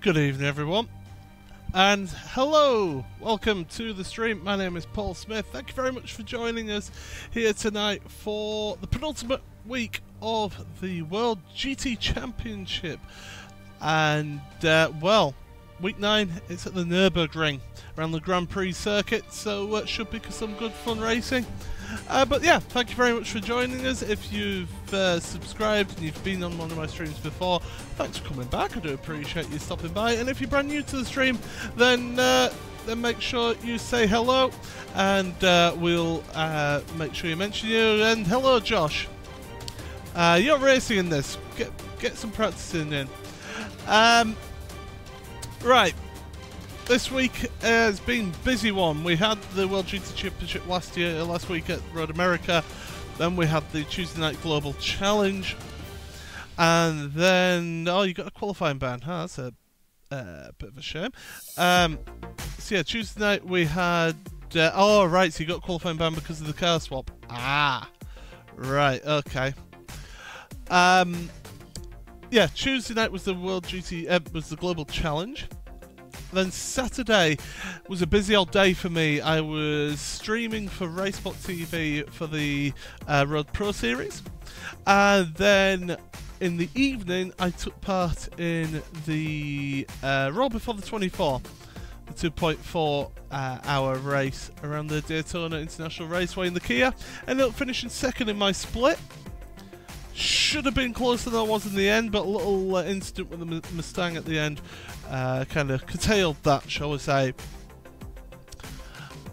Good evening, everyone, and hello! Welcome to the stream. My name is Paul Smith. Thank you very much for joining us here tonight for the penultimate week of the World GT Championship. And, well, week 9, it's at the Nurburgring, around the Grand Prix circuit, so it should be some good fun racing. But yeah, thank you very much for joining us. If you've subscribed and you've been on one of my streams before, thanks for coming back. I do appreciate you stopping by. And if you're brand new to the stream, then make sure you say hello, and we'll make sure you mention you. And hello, Josh. You're racing in this. Get some practicing in. Right. This week has been a busy one. We had the World GT Championship last week at Road America. Then we had the Tuesday Night Global Challenge. And then, oh, you got a qualifying ban. Huh? That's a bit of a shame. So yeah, Tuesday night we had, oh right, so you got a qualifying ban because of the car swap. Ah, right, okay. Yeah, Tuesday night was the World GT, was the Global Challenge. Then Saturday was a busy old day for me. I was streaming for Racebot TV for the Road Pro Series. And then in the evening, I took part in the Roll Before the 24, the 2.4 hour race around the Daytona International Raceway in the Kia. Ended up finishing second in my split. Should have been closer than I was in the end, but a little incident with the Mustang at the end kind of curtailed that, shall we say.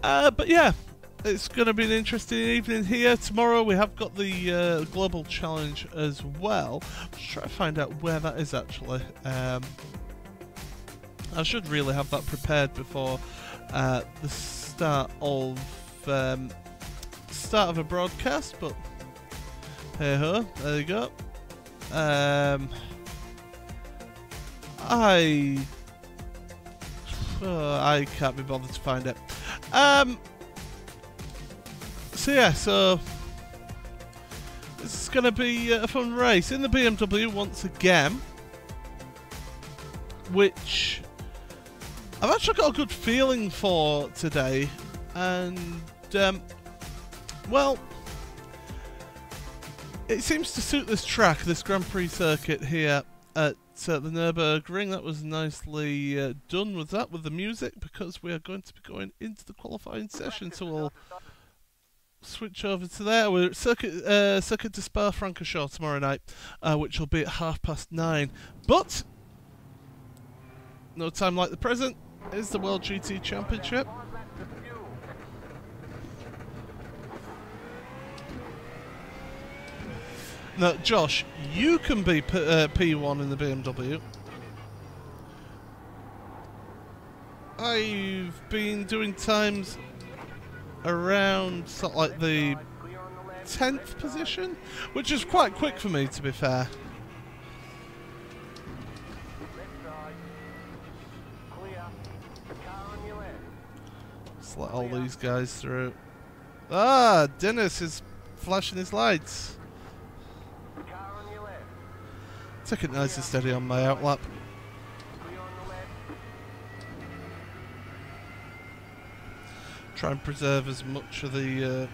But yeah, it's going to be an interesting evening here. Tomorrow we have got the Global Challenge as well. Just try to find out where that is actually. I should really have that prepared before the start of a broadcast, but hey ho, there you go. I can't be bothered to find it. So yeah, so this is going to be a fun race in the BMW once again, which I've actually got a good feeling for today, and well, it seems to suit this track, this Grand Prix circuit here at the Nurburgring. That was nicely done with that, with the music, because we are going to be going into the qualifying session. So we'll switch over to there. We're at Circuit de Spa-Francorchamps tomorrow night, which will be at 9:30. But no time like the present is the World GT Championship. Now, Josh, you can be P1 in the BMW. I've been doing times around sort of like the 10th position, which is quite quick for me, to be fair. Just let all these guys through. Ah, Dennis is flashing his lights. Take it nice and steady on my outlap. Try and preserve as much of the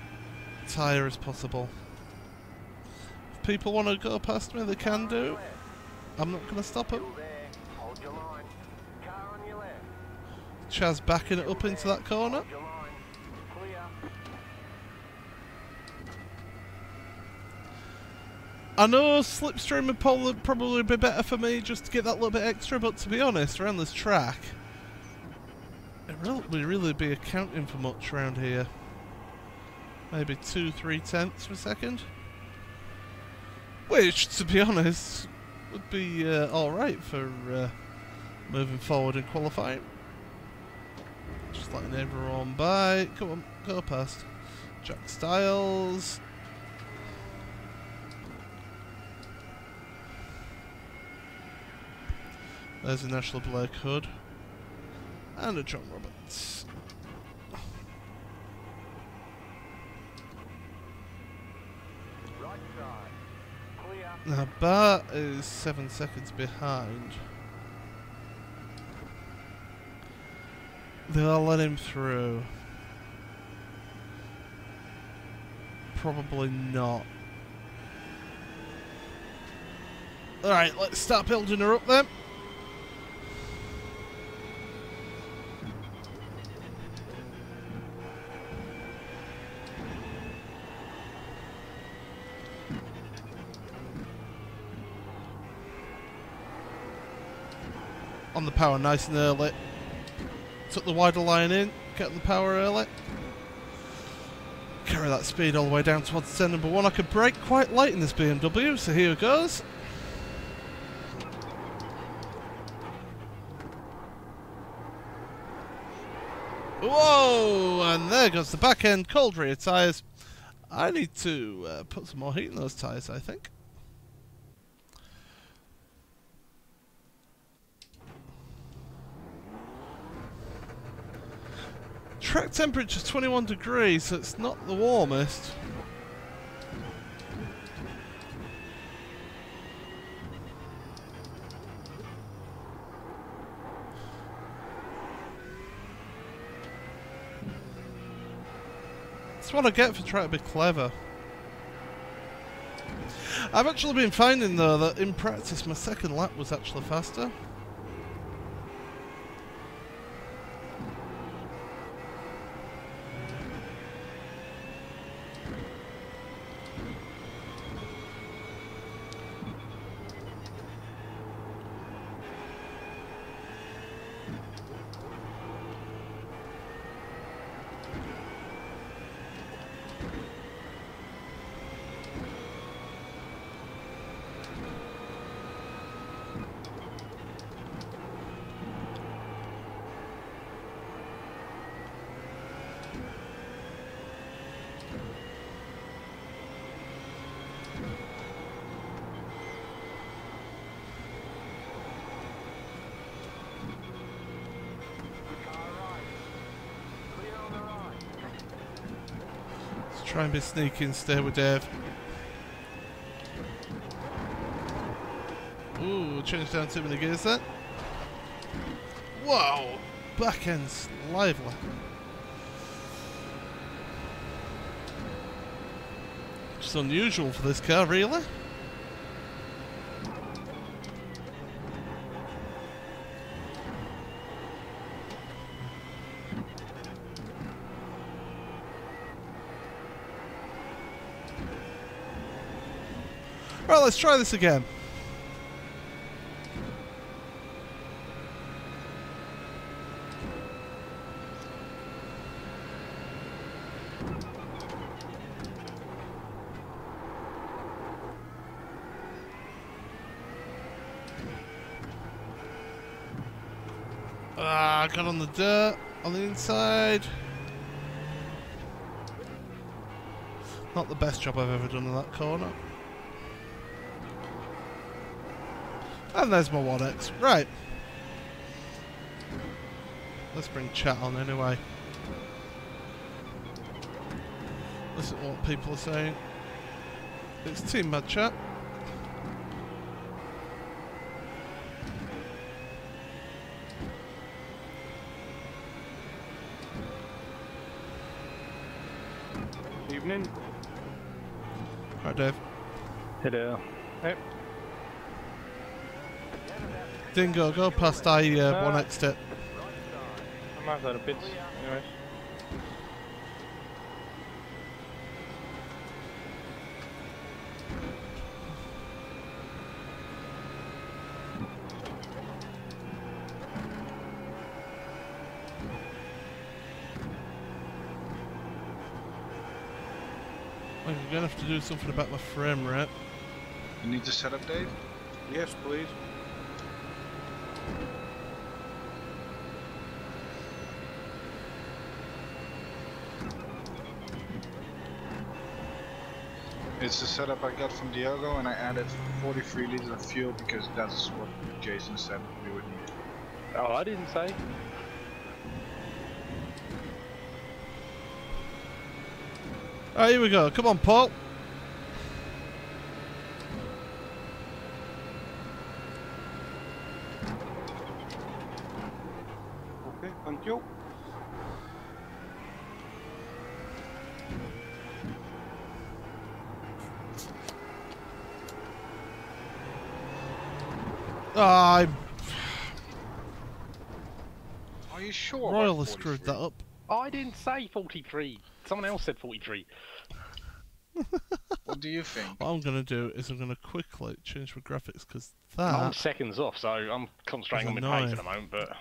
tyre as possible. If people want to go past me, they can do. I'm not going to stop them. Chaz backing it up into that corner. I know slipstream would probably be better for me just to get that little bit extra, but to be honest, around this track, it would really be accounting for much around here. Maybe 2-3 tenths per second. Which, to be honest, would be alright for moving forward in qualifying. Just letting everyone by. Come on, go past. Jack Styles. There's a National Blake Hood. And a John Roberts. Now Bart is 7 seconds behind. They'll let him through. Probably not. Alright, let's start building her up then. On the power nice and early. Took the wider line in, get the power early. Carry that speed all the way down towards turn number 1. I could brake quite light in this BMW, so here it goes. Whoa! And there goes the back end cold rear tyres. I need to put some more heat in those tyres, I think. Track temperature is 21 degrees, so it's not the warmest. That's what I get for trying to be clever. I've actually been finding though that in practice my second lap was actually faster. Try and be sneaky and stay with Dave. Ooh, changed down too many gears there. Whoa! Back end's lively. Just unusual for this car, really. Right, let's try this again. Ah, got on the dirt on the inside. Not the best job I've ever done in that corner. And there's my 1X. Right. Let's bring chat on anyway. Listen to what people are saying. It's Team Mad Chat. Evening. Hi, Dave. Hello. Hey. Dingo, go past I1X'd it. I'm outside of pits, anyways. I'm gonna have to do something about my frame rate. You need to set up, Dave? Yes, please. It's the setup I got from Diogo, and I added 43 liters of fuel because that's what Jason said we would need. Oh, I didn't say. Alright, here we go. Come on, Paul. Okay, thank you. I Are you sure? royally about screwed 43? that up. I didn't say 43. Someone else said 43. What do you think? What I'm going to do is I'm going to quickly change my graphics because I'm that seconds off, so I'm concentrating on That's my pace annoying. at the moment, but...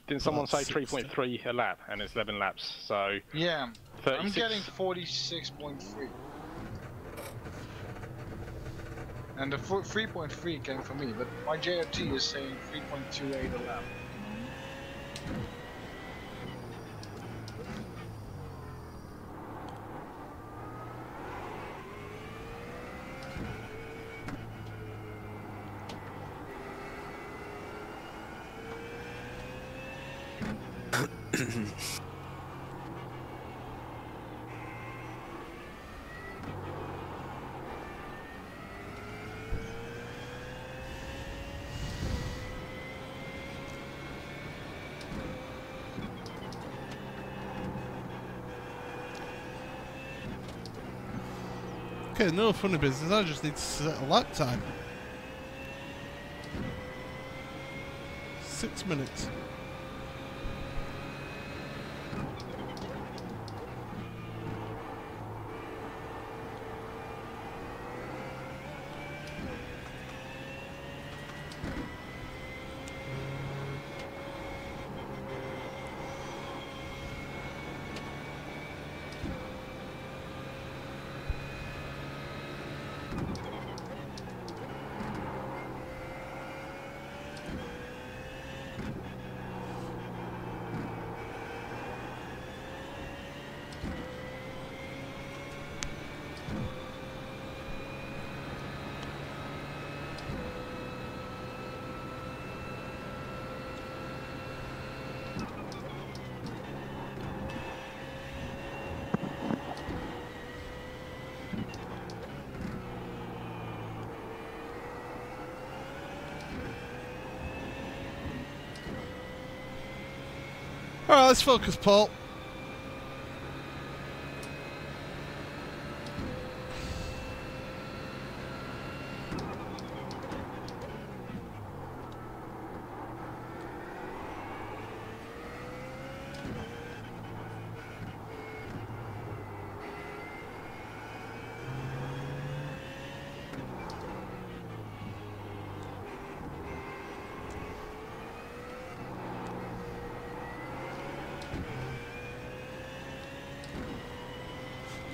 Didn't But someone say that's 60. 3.3 a lap, and it's 11 laps, so... Yeah, 36. I'm getting 46.3. And the 3.3 came from me, but my JRT is saying 3.28 a lap. Okay, no funny business, I just need to set a lap time. 6 minutes. Alright, let's focus, Paul.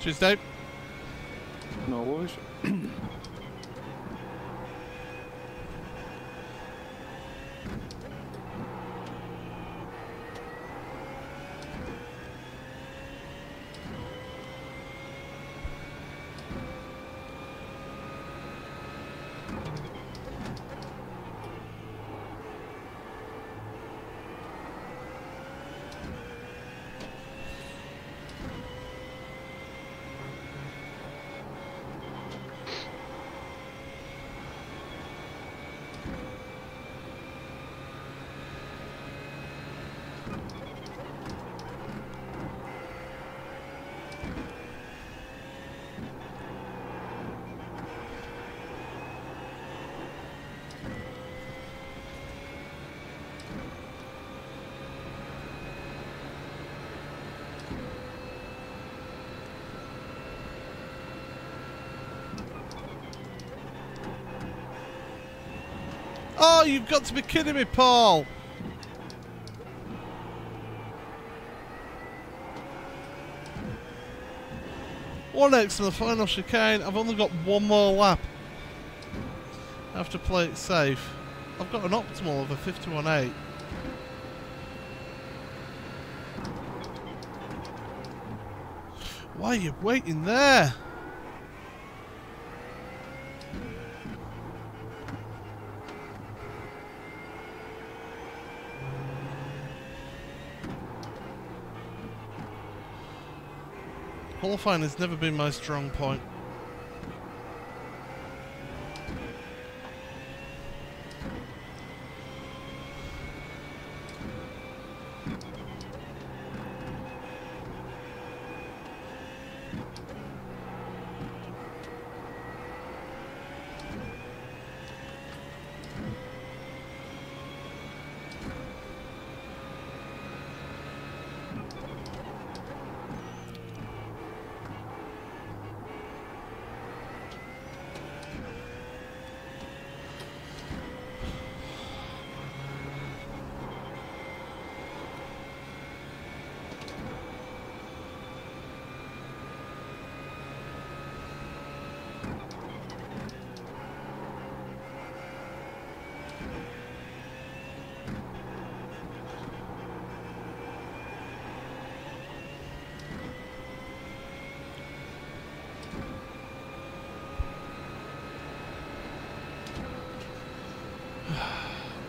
Tuesday. No worries. Oh, you've got to be kidding me, Paul! One X to the final chicane. I've only got one more lap. I have to play it safe. I've got an optimal of a 51.8. Why are you waiting there? Qualifying has never been my strong point.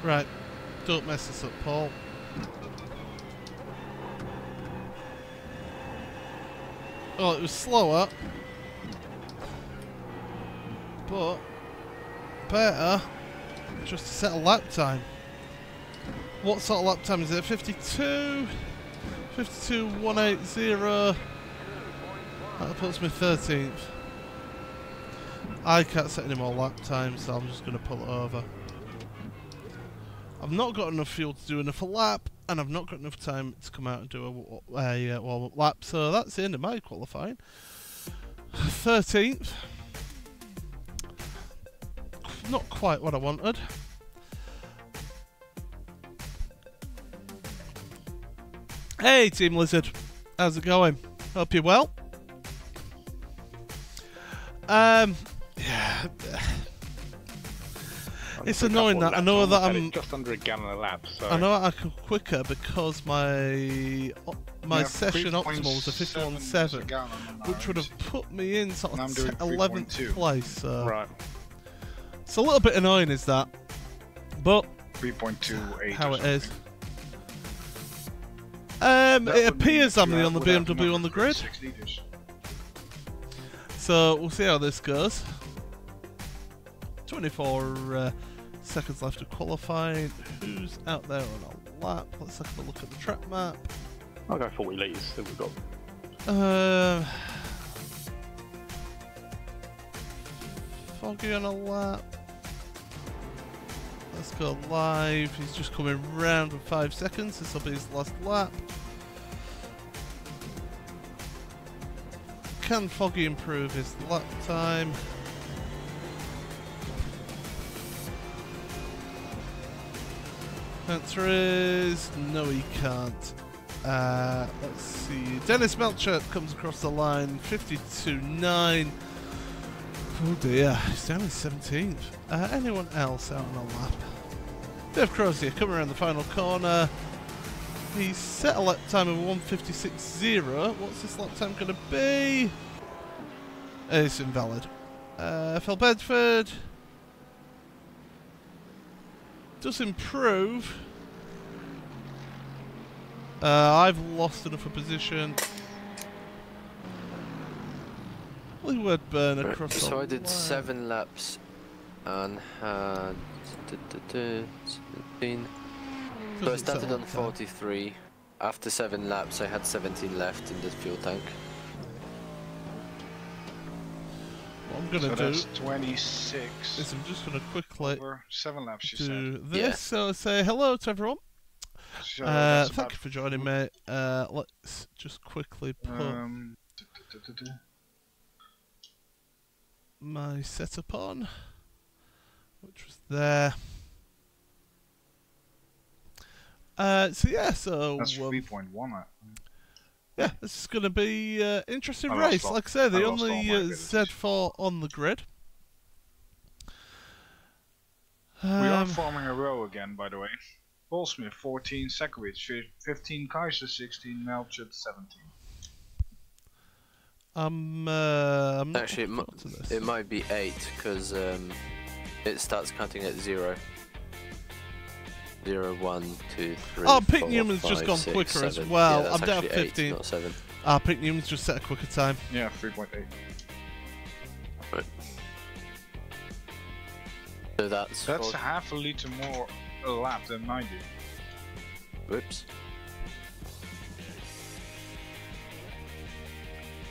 Right, don't mess this up, Paul. Oh, it was slower, but better just to set a lap time. What sort of lap time is it? 52? 52.180. That puts me 13th. I can't set any more lap times, so I'm just going to pull it over. I've not got enough fuel to do enough a lap, and I've not got enough time to come out and do a warm-up lap, so that's the end of my qualifying. 13th. Not quite what I wanted. Hey Team Lizard, how's it going? Hope you're well. Yeah. It's annoying that I know that I'm just under a gallon a lap. So I know I can quicker because my session optimal was a 51.7, which would have put me in sort of 11th place. So right. It's a little bit annoying, is that? But 3.28. how it is. It appears I'm the only BMW on the grid. 6 liters. So we'll see how this goes. 24 seconds left of qualifying. Who's out there on a lap? Let's have a look at the track map. I'll go 40 litres. See what we've got. Foggy on a lap. Let's go live. He's just coming round with 5 seconds. This will be his last lap. Can Foggy improve his lap time? Answer is no, he can't. Let's see. Dennis Melcher comes across the line, 52.9. Oh dear, he's down in 17th. Anyone else out on a lap? Dave Crozier coming around the final corner. He's set a lap time of 1:56.0. What's this lap time going to be? It's invalid. Phil Bedford does improve. I've lost enough of position. Leeward burn across the So I did line. 7 laps and had 17. So I started on 43. After 7 laps I had 17 left in the fuel tank. What I'm going to do That's 26. is I'm just going to quickly Over 7 laps, you do said. this. Yeah. So say hello to everyone. So that's Thank about you for joining me. Let's just quickly put my setup on, which was there. So yeah, so that's 3.1. yeah, this is going to be interesting I lost race. all- Like I say, the I lost only all my abilities. Z4 on the grid. We are forming a row again, by the way. Paulsmith 14, Sakovic 15, Kaiser 16, Melchett 17. I'm not Actually, looking forward to this. it might be 8 because it starts counting at 0. 0, 1, 2, 3. Oh, Pete 4, Newman's 5, just gone 6, quicker as 7. well. Yeah, I'm that's down actually 15. 8, not 7. Pete Newman's just set a quicker time. Yeah, 3.8. Right. So that's That's half a liter more a lap than I do. Whoops.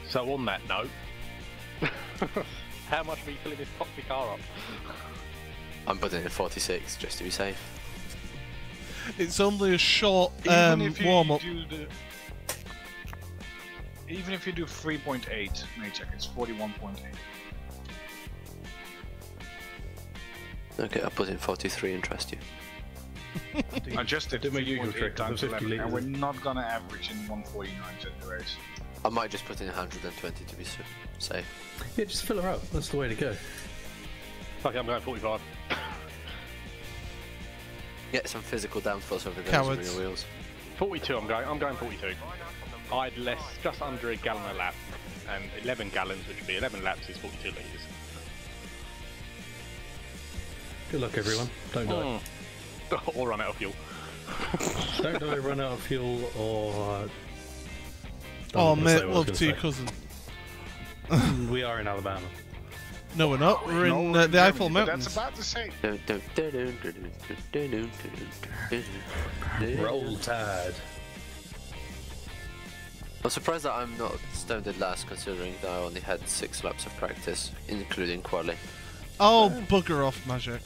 So on that note, how much are you filling this toxic car up? I'm putting it at 46 just to be safe. It's only a short Even if you warm up. do the, even if you do 3.8, may check, it's 41.8. Okay, I'll put in 43 and trust you. I just did Do my usual 3.8 trick, times the 50 11, and we're litres. not gonna average in 149 in the race. I might just put in 120 to be safe. Yeah, just fill her up. That's the way to go. Fuck it, I'm going 45. Get some physical downforce over those Cowards. rear wheels. 42, I'm going 42. I had less, just under a gallon a lap, and 11 gallons, which would be 11 laps, is 42 litres. Good luck, everyone. Don't die. or run out of fuel. Don't know, run out of fuel or. Oh, don't know mate, what I was love gonna to your say. cousin. We are in Alabama. No, we're not. We're No, in we're the Eiffel Germany, but Mountains. That's about to say. Roll Tide. I'm surprised that I'm not stoned at last, considering that I only had 6 laps of practice, including quali. Oh, bugger off, Magic.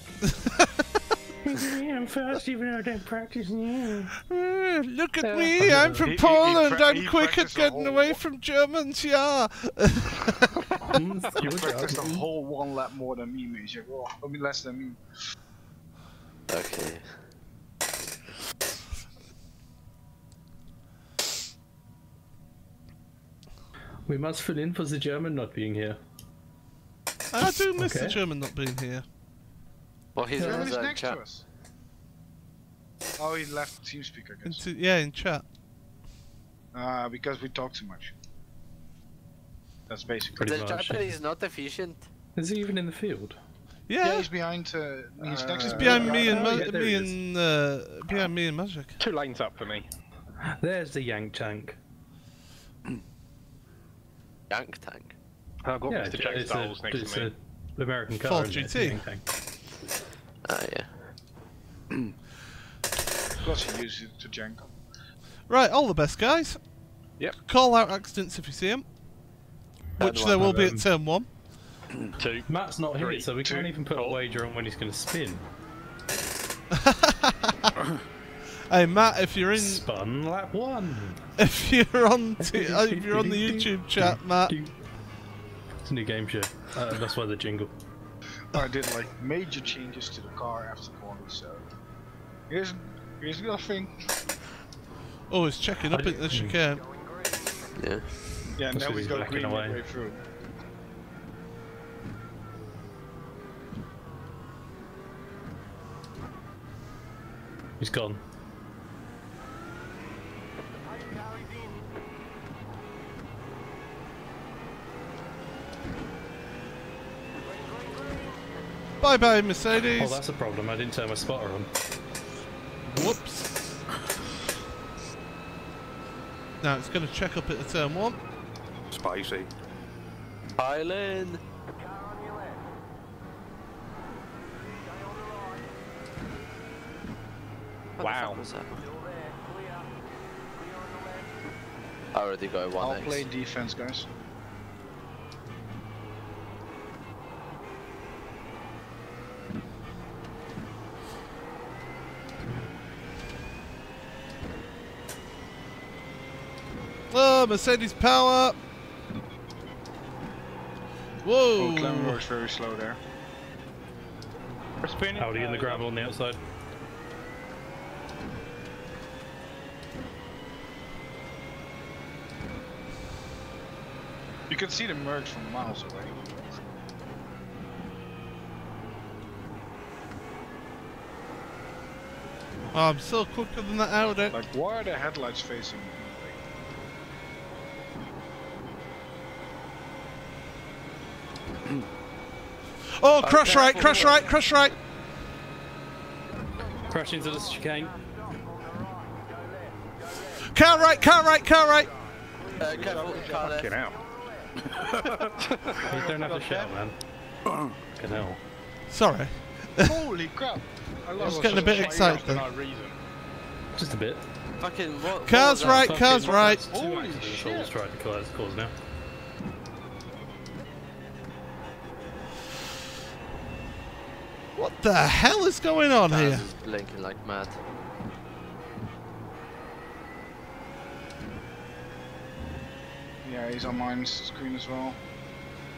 I'm fast even though I don't practice. Look at me, I'm from Poland. I'm quick at getting away from Germans, yeah. You practiced a whole 1 lap more than me, mate. Oh, I mean less than me. Okay. We must fill in for the German not being here. I do miss the Okay. German not being here. Well, he's in Germany's his own next chat. to us. Oh, he left TeamSpeak, I guess. Yeah, in chat. Because we talk too much. That's basically. Pretty The much. Japanese not efficient. Is he even in the field? Yeah, Yeah, he's behind. He's next to behind me and yeah, there he behind me and Magic. 2 lanes up for me. There's the Yank tank. Yank tank. I've got Yeah, Mr. Jack it's Styles next it's to me. a American car. Ford isn't it? It's a GT. Yank tank. Ah, yeah. Plus, he used it to jank. Right, all the best, guys. Yep. Call out accidents if you see them, which one there will of be them. at turn 1. 2. Matt's not here, 3, so we can't 2, even put a 4. wager on when he's going to spin. Hey Matt, if you're in, Spun lap 1. if you're on the YouTube chat, Matt. It's a new game show. That's why the jingle. I did like major changes to the car after quali, so here's nothing. Oh, it's checking up at the chicane. Yeah. Yeah, That's now what we he's go backing green away. midway through. He's gone. Bye bye, Oh, Mercedes. that's a problem. I didn't turn my spotter on. Whoops. Now it's going to check up at the turn 1. Spicy. Island. Wow. I already got I'll 1x. play defense, guys. Oh, Mercedes power. Whoa. Oh, Clem works very slow there. Audi in the gravel on the outside. You can see the merge from miles away. Oh, I'm still quicker than that Audi. Like, why are the headlights facing? Oh, crash right, crash right, crash right. Crash into the chicane. Car right, car right, car right. Careful, car there. Fucking hell. You don't have to shout, man. Fucking hell. Sorry. Holy crap! I was getting a bit excited For then. no reason. Just a bit. Fucking what? Cars right, Fucking cars right. that's two Holy accidents shit. All's tried to cause now. What the hell is going on Cars here? is blinking like mad. Yeah, he's on mine screen as well.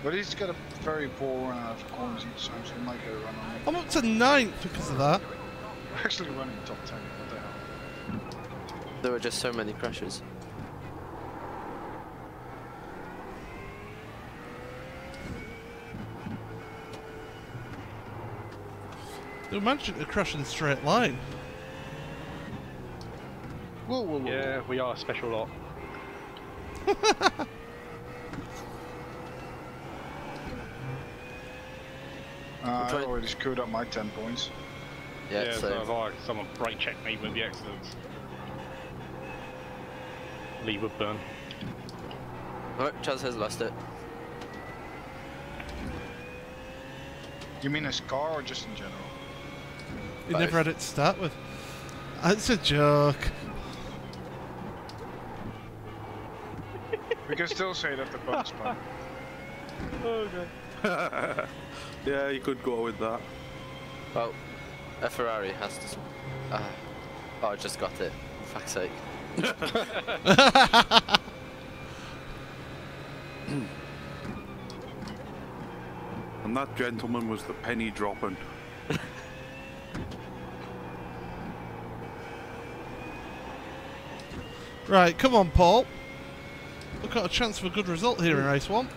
But he's got a very poor run out of corners each time, so he might get a run on me. I'm up to 9th because of that. We're actually running top 10, what the hell? There were just so many crashes. They managed to crash in a straight line. Whoa, whoa, whoa. Yeah, we are a special lot. I already screwed up my 10 points. Yeah, so like someone brake checked me with the accidents. Lee Woodburn. Oh, Chaz has lost it. You mean his car or just in general? He never had it to start with. It's a joke. We can still say that the button's fun. Okay. Yeah, you could go with that. Well, a Ferrari has to... oh, I just got it. For fuck's sake. And that gentleman was the penny dropping. Right, come on, Paul. We've got a chance for a good result here in race 1.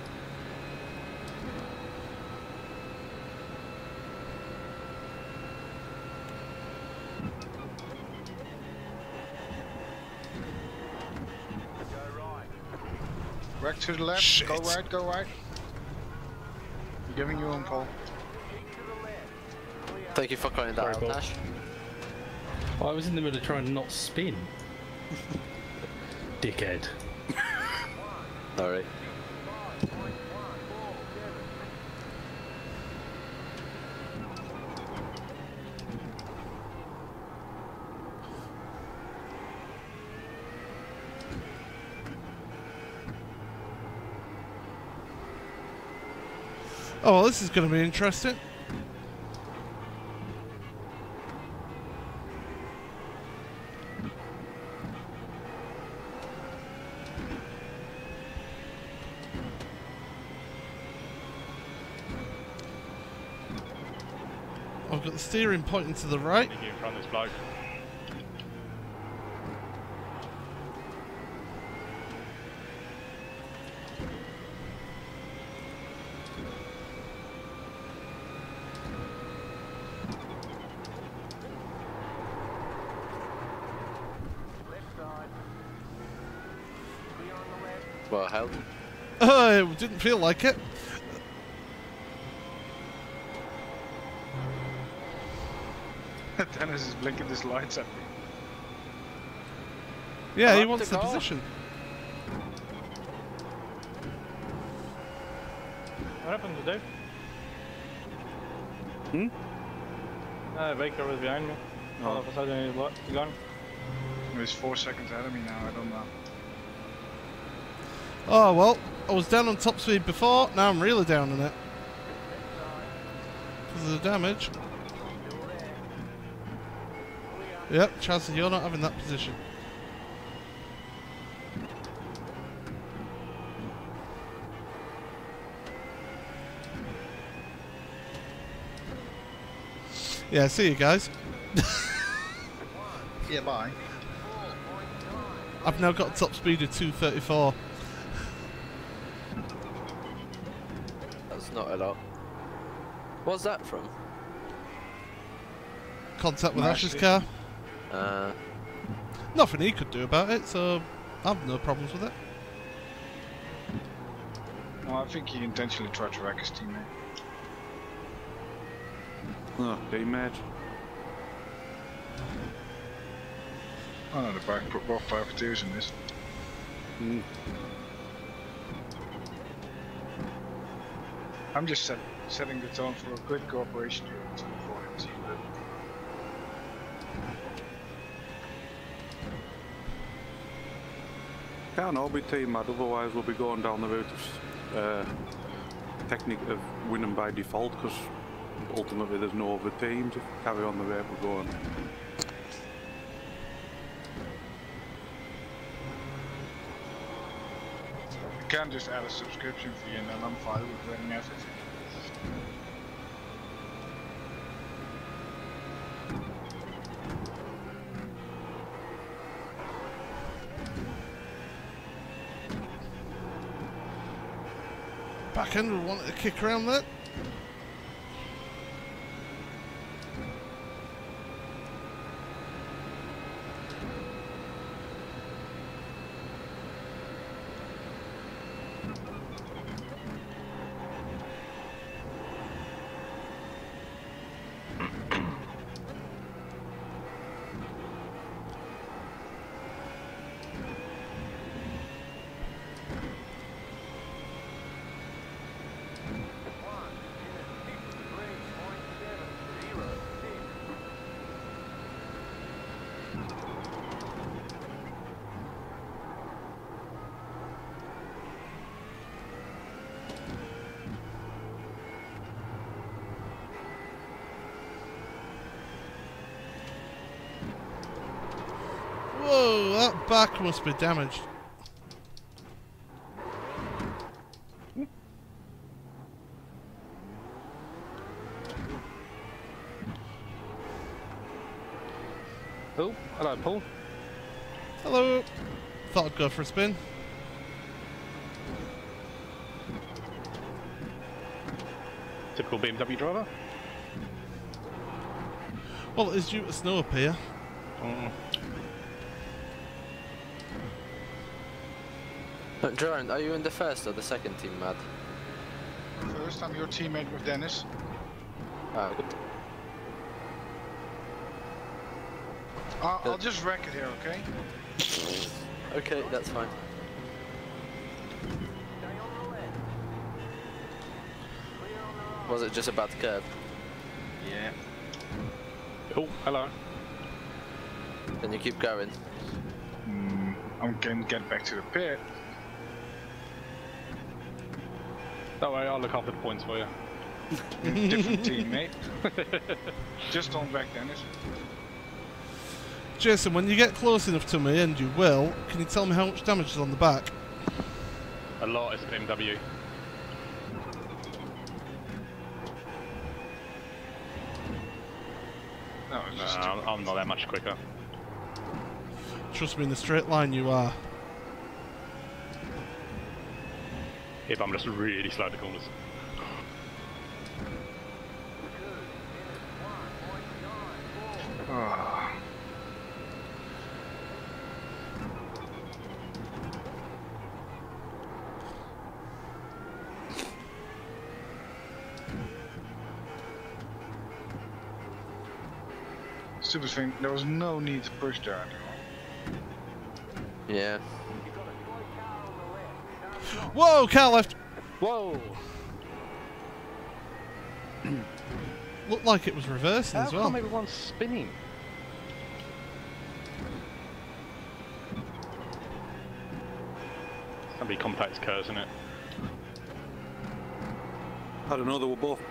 Back to the left, Shit. go right, go right. I'm giving you on, Paul. Thank you for calling that out, Paul. Nash. I was in the middle of trying to not spin. Dickhead. Sorry. Oh, well, this is going to be interesting. I've got the steering pointing to the right. Get in front of this bloke. Well, hell. It didn't feel like it. Dennis is blinking his lights at me. Yeah, he Up wants to the go. position. What happened to Dave? Baker was behind me. All of a sudden he's gone. He's 4 seconds ahead of me now, I don't know. Oh, well, I was down on top speed before, now I'm really down on it. Because of the damage. Yep, Chaz, you're not having that position. Yeah, see you guys. Yeah, bye. I've now got a top speed of 234. That's not a lot. What's that from? Contact with Nice. Ash's car. Nothing he could do about it, so I've no problems with it. No, I think he intentionally tried to wreck his teammate. Oh, teammate. Oh no, the back put both privateers in this. I'm just setting the tone for a good cooperation here before him seeing that. Can't all be team mad, otherwise we'll be going down the route of technique of winning by default, because ultimately there's no other teams if we carry on the rate we're going. You can't just add a subscription fee and then I'm fine with running everything. Back end, we wanted to kick around that. Whoa, that back must be damaged. Oh, hello, Paul. Hello. Thought I'd go for a spin. Typical BMW driver. Well, it is due to snow up here. Jordan, are you in the first or the second team, Matt? First, I'm your teammate with Dennis. Ah, good. I'll just wreck it here, okay? Okay, that's fine. Was it just a bad curve? Yeah. Oh, hello. Then you keep going. I'm gonna get back to the pit. Don't worry, I'll look after the points for you. Different team, mate. Just don't wreck Dennis. Jason, when you get close enough to me, and you will, can you tell me how much damage is on the back? A lot is BMW. No, it's just I'm not that much quicker. Trust me, in the straight line you are. If I'm just really slow at the corners. Stupid thing, there was no need to push there anymore. Yeah. Whoa, car left! Whoa! Looked like it was reversing as How well. come everyone's spinning? Somebody contacts curves, isn't it? I don't know, they were both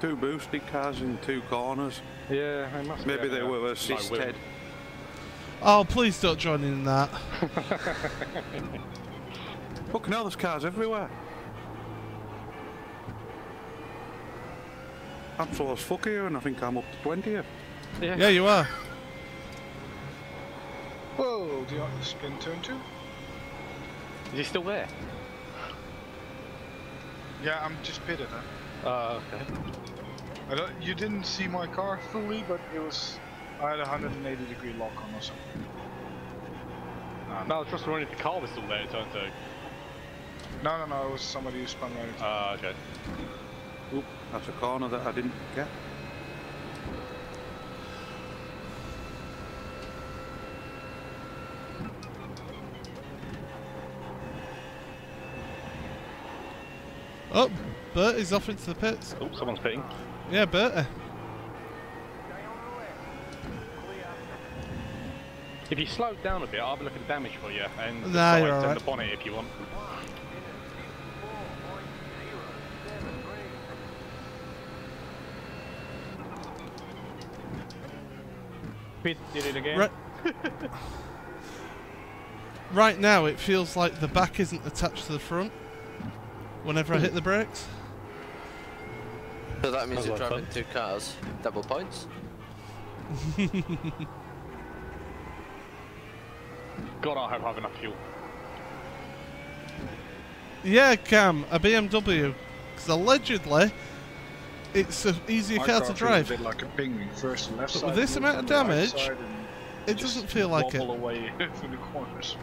two boosted cars in two corners. Yeah, they must be. Maybe they were assisted. Oh, please don't join in that. Fucking hell, there's cars everywhere. I'm slow as fuck here and I think I'm up to 20th. Yeah, you are. Whoa, do you want to spin turn 2? Is he still there? Yeah, I'm just pitted, huh? Okay. You didn't see my car fully, but it was... I had a 180-degree lock on or something. No, I was just wondering if the car was still there in turn 2. No, it was somebody who spun right. Okay. Oop, that's a corner that I didn't get. Oh, Bertie's off into the pits. Oh, someone's pitting. Yeah, Bertie. If you slow down a bit, I'll have a look at the damage for you and the Nah, you're sides and alright. the bonnet if you want. Did it again. Right. Right now, it feels like the back isn't attached to the front whenever I hit the brakes. So that means Sounds you're like driving fun. two cars, double points. God, I hope I have enough fuel. Yeah, Cam, a BMW. Because allegedly, it's an easier My car car to feels drive. a bit like a penguin. First the left But side, with this then amount of the right damage, side, and It just doesn't feel like it. wobble away through the corners.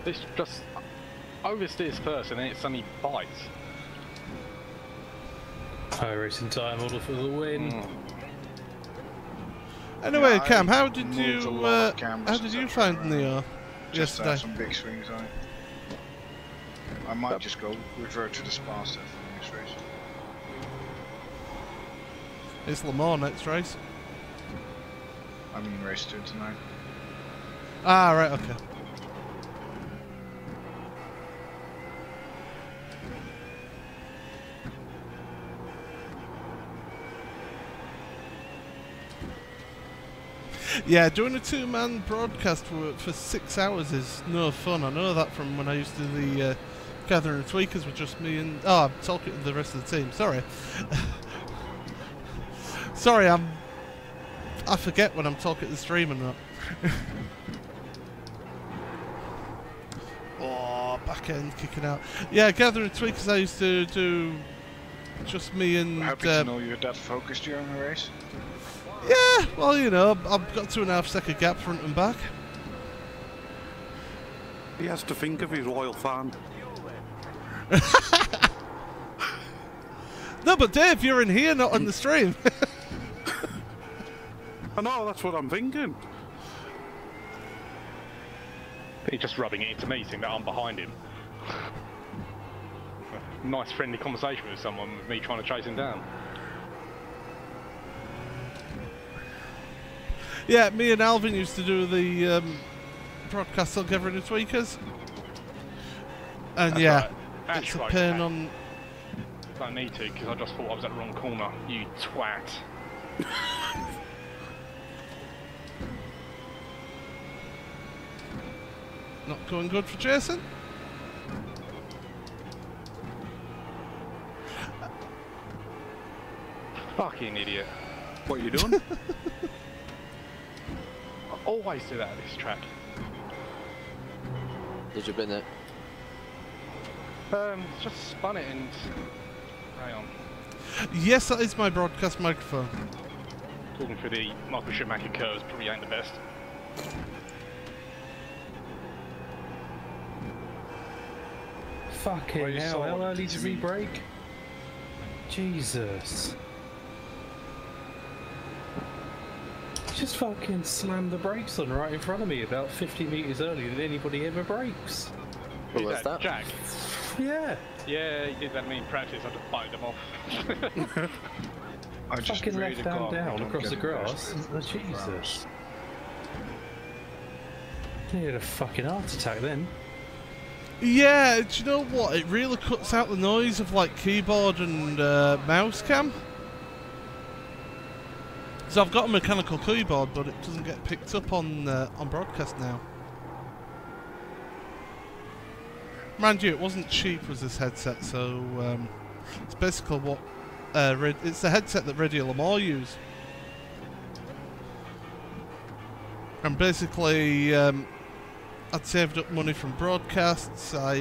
This just oversteers first and then it suddenly bites. iRacing tyre model for the win. Anyway, Yeah, Cam, I how did moved you a lot of cameras how did you etc. find Neo Just yesterday? some big swings on it. I might just go revert to the spa stuff for the next race. It's Le Mans next race. I mean race 2 tonight. Ah, right, okay. Yeah, doing a two-man broadcast for 6 hours is no fun. I know that from when I used to do the Gathering of Tweakers with just me and... Oh, I'm talking to the rest of the team. Sorry. Sorry, I forget when I'm talking to the stream and that. Oh, back end kicking out. Yeah, Gathering of Tweakers I used to do just me and... Happy to know you're that focused during the race. Yeah, well, you know, I've got 2.5 second gap front and back. He has to think of his loyal fan. No, but Dave, you're in here, not on the stream. I know, that's what I'm thinking. He's just rubbing it into me, saying that I'm behind him. Nice friendly conversation with someone, with me trying to chase him down. Yeah, me and Alvin used to do the broadcast on Gathering of Tweakers. And That's yeah, right. That's it's a right, pain Pat. on... Don't need to, because I just thought I was at the wrong corner. You twat. Not going good for Jason. Fucking idiot. What are you doing? I always do that at this track. Did you bin it? Just spun it and... Hang on. Yes, that is my broadcast microphone. Talking for the Michael Schumacher curves probably ain't the best. Fucking you hell, saw how it early to does he me. brake? Jesus. Just fucking slammed the brakes on right in front of me about 50 metres earlier than anybody ever brakes. What Who's was that? Jack? Yeah. Yeah, he did that to me in practice. I just bited him off. I just Fucking really left hand can't down don't across get the grass. impressed. Oh, Jesus. He had a fucking heart attack then. Yeah, do you know what? It really cuts out the noise of like keyboard and mouse cam. So I've got a mechanical keyboard, but it doesn't get picked up on broadcast now. Mind you, it wasn't cheap, was this headset? So it's basically what it's the headset that Radio Lamar use. And basically, I'd saved up money from broadcasts. I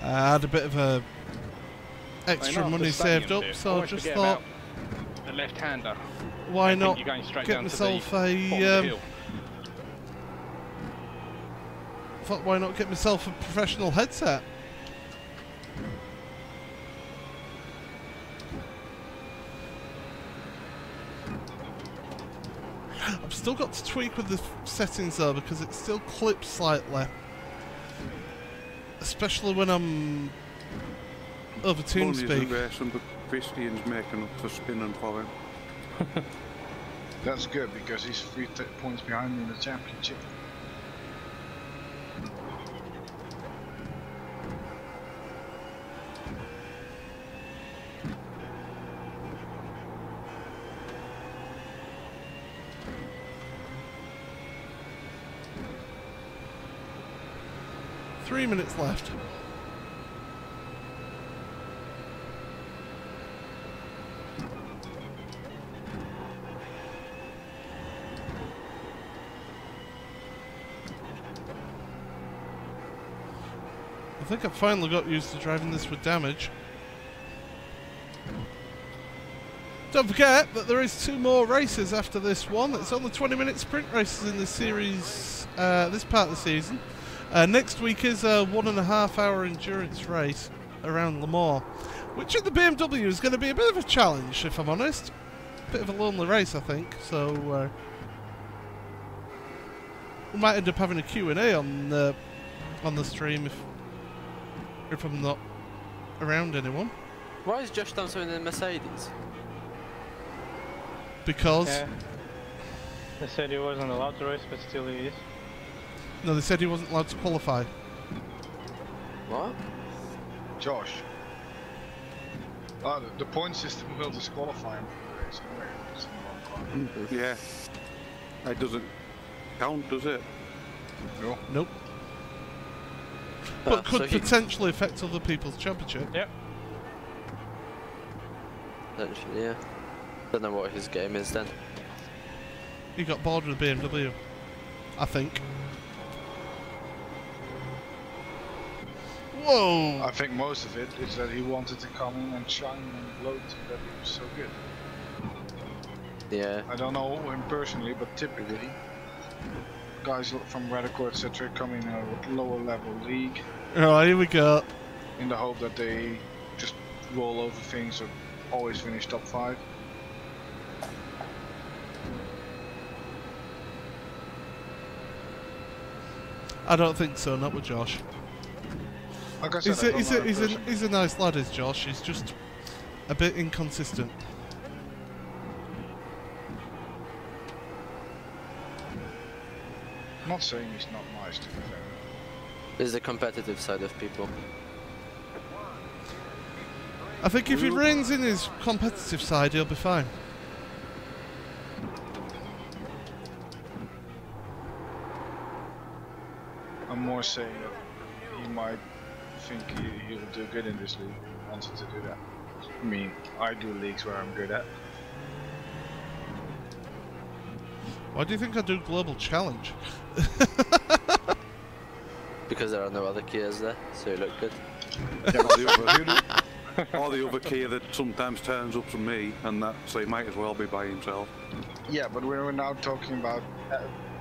had a bit of a extra money saved up, so I just thought, the left-hander. why I think not you're going straight get down to myself the bottom of the a hill. thought, why not get myself a professional headset? I've still got to tweak with the settings though, because it still clips slightly, especially when I'm over TeamSpeak. Racing, but Christian's making up for spinning for him. That's good because he's 3 points behind me in the championship. Three minutes left. I think I've finally got used to driving this with damage. Don't forget that there is 2 more races after this one. It's only 20-minute sprint races in this series, this part of the season. Next week is a 1.5-hour endurance race around Le Mans, which at the BMW is going to be a bit of a challenge, if I'm honest. A bit of a lonely race, I think. So we might end up having a Q&A on the stream if I'm not around anyone. Why is Josh Thompson in the Mercedes? Because Yeah. They said he wasn't allowed to race, but still he is. no, they said he wasn't allowed to qualify. What? Josh. The point system will disqualify him from the race anyway. It's in the wrong car. Yeah. It doesn't count, does it? No. Nope. But could So he- potentially affect other people's championship. Yep. Potentially, yeah. Don't know what his game is then. He got bored with BMW, I think. Whoa! I think most of it is that he wanted to come in and shine and gloat that he was so good. Yeah. I don't know him personally, but typically guys from Radical etc. come in a lower level league Alright, here we go. in the hope that they just roll over things or always finish top 5. I don't think so, not with Josh. Like I said, I don't know him personally. He's a nice lad, is Josh. He's just a bit inconsistent. I'm not saying he's not nice to be fair. There's the competitive side of people. I think if he reins in his competitive side, he'll be fine. I'm more saying that he might think he'll do good in this league. He wanted to do that. I mean, I do leagues where I'm good at. Why do you think I do Global Challenge? Because there are no other Kias there, so you look good. Or the other Kia that sometimes turns up to me, and that, so he might as well be by himself. Yeah, but we're now talking about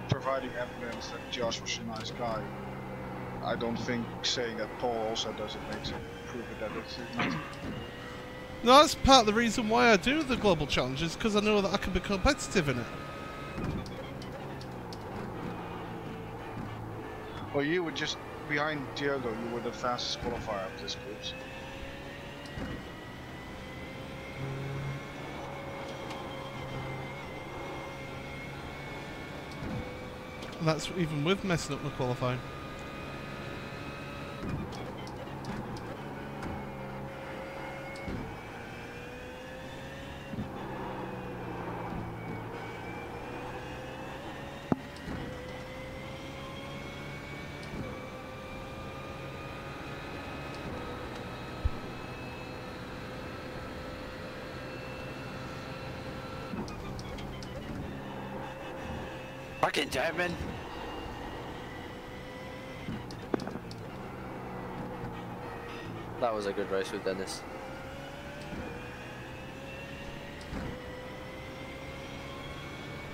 providing evidence that Josh was a nice guy. I don't think saying that Paul also does it makes it prove it that it's not. No, that's part of the reason why I do the Global Challenge, is because I know that I can be competitive in it. Well, you were just behind Diogo, you were the fastest qualifier of this group. And that's even with messing up my qualifying. Fucking German! That was a good race with Dennis.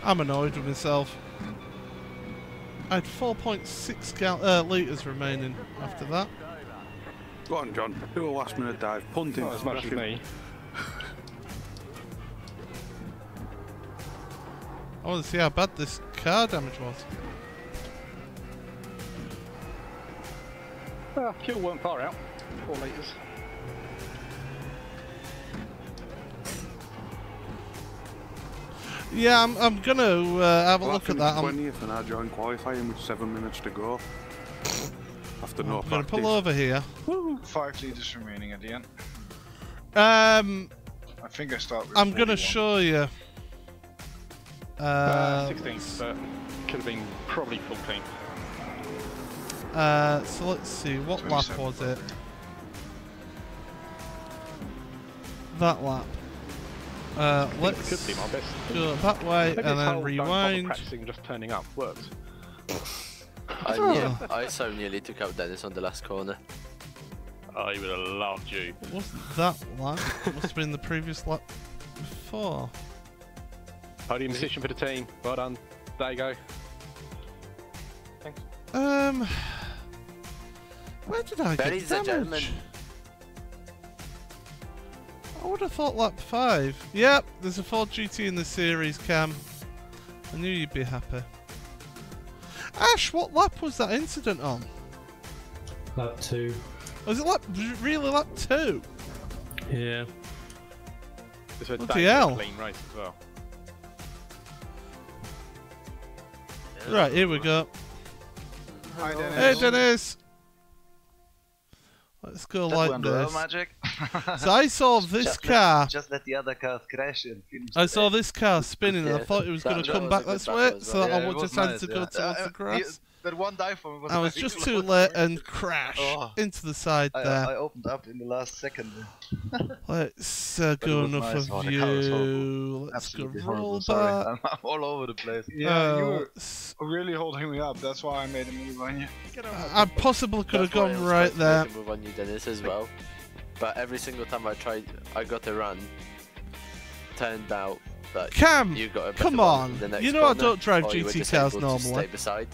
I'm annoyed with myself. I had 4.6 litres remaining after that. Go on, John. Do a last minute dive. Punting. Not as much as me. I want to see how bad this car damage was. Fuel weren't far out. 4 litres. Yeah, I'm gonna have a Well, look I at that. finished 20th and I joined qualifying with 7 minutes to go. After no I'm gonna practice. pull over here. 5 litres remaining at the end. I think I start with I'm gonna 41. show you. 16th, but could have been probably 14th. So let's see, what lap 27. was it? That lap. Let's Could be my best. go that way Maybe and this then whole don't bother rewind. practicing just turning up works. I so nearly took out Dennis on the last corner. Oh, he would have loved you. It wasn't that lap, it must have been the previous lap before. Podium position for the team. Well done. There you go. Thanks. Where did I There get is a gentleman. damage? I would have thought lap 5. Yep, there's a Ford GT in the series, Cam. I knew you'd be happy. Ash, what lap was that incident on? Lap 2. Was it really lap 2? Yeah. It's a Bloody hell. clean race as well. Right, here we go. Hi, Dennis. Hey, Dennis! Let's go That like went well, this. Magic. So I saw this car. Just let the other cars crash and finish. I saw this car spinning, and I thought it was going to come back this way, so I decided to go towards the grass. That one dive for me was I was just too late and crashed into the side there. I opened up in the last second. Let's go enough nice. of you. Let's go roll back. I'm all over the place. Yeah, you were really holding me up. That's why I made a move on you. I possibly could have gone right there. To move on you, Dennis, as well. But every single time I tried, I got a run. Turned out that Cam, you got a better come one on. in the next You know corner, I don't drive or you were GT just cars able to normally. Stay beside.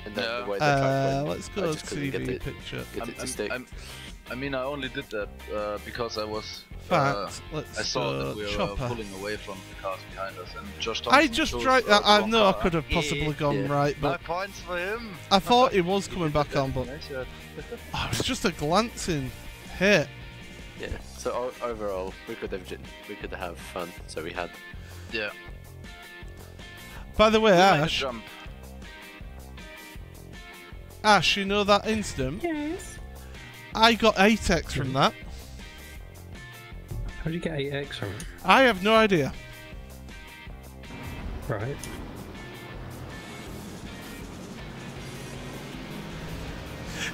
And then the way the track went, Let's I go just couldn't TV get picture. Get it to stick. I mean, I only did that because I was. Fact, let's I saw that we were chopper. pulling away from the cars behind us, and Josh Thompson I just tried. I know I could have possibly gone right, No but points for him. I thought he was coming back on, but it was just a glancing hit. Yeah. So overall, we could have fun. So we had. Yeah. By the way, We made a Ash. jump. Ash, you know that incident? Yes. I got 8x from that. How did you get 8x from it? I have no idea. Right.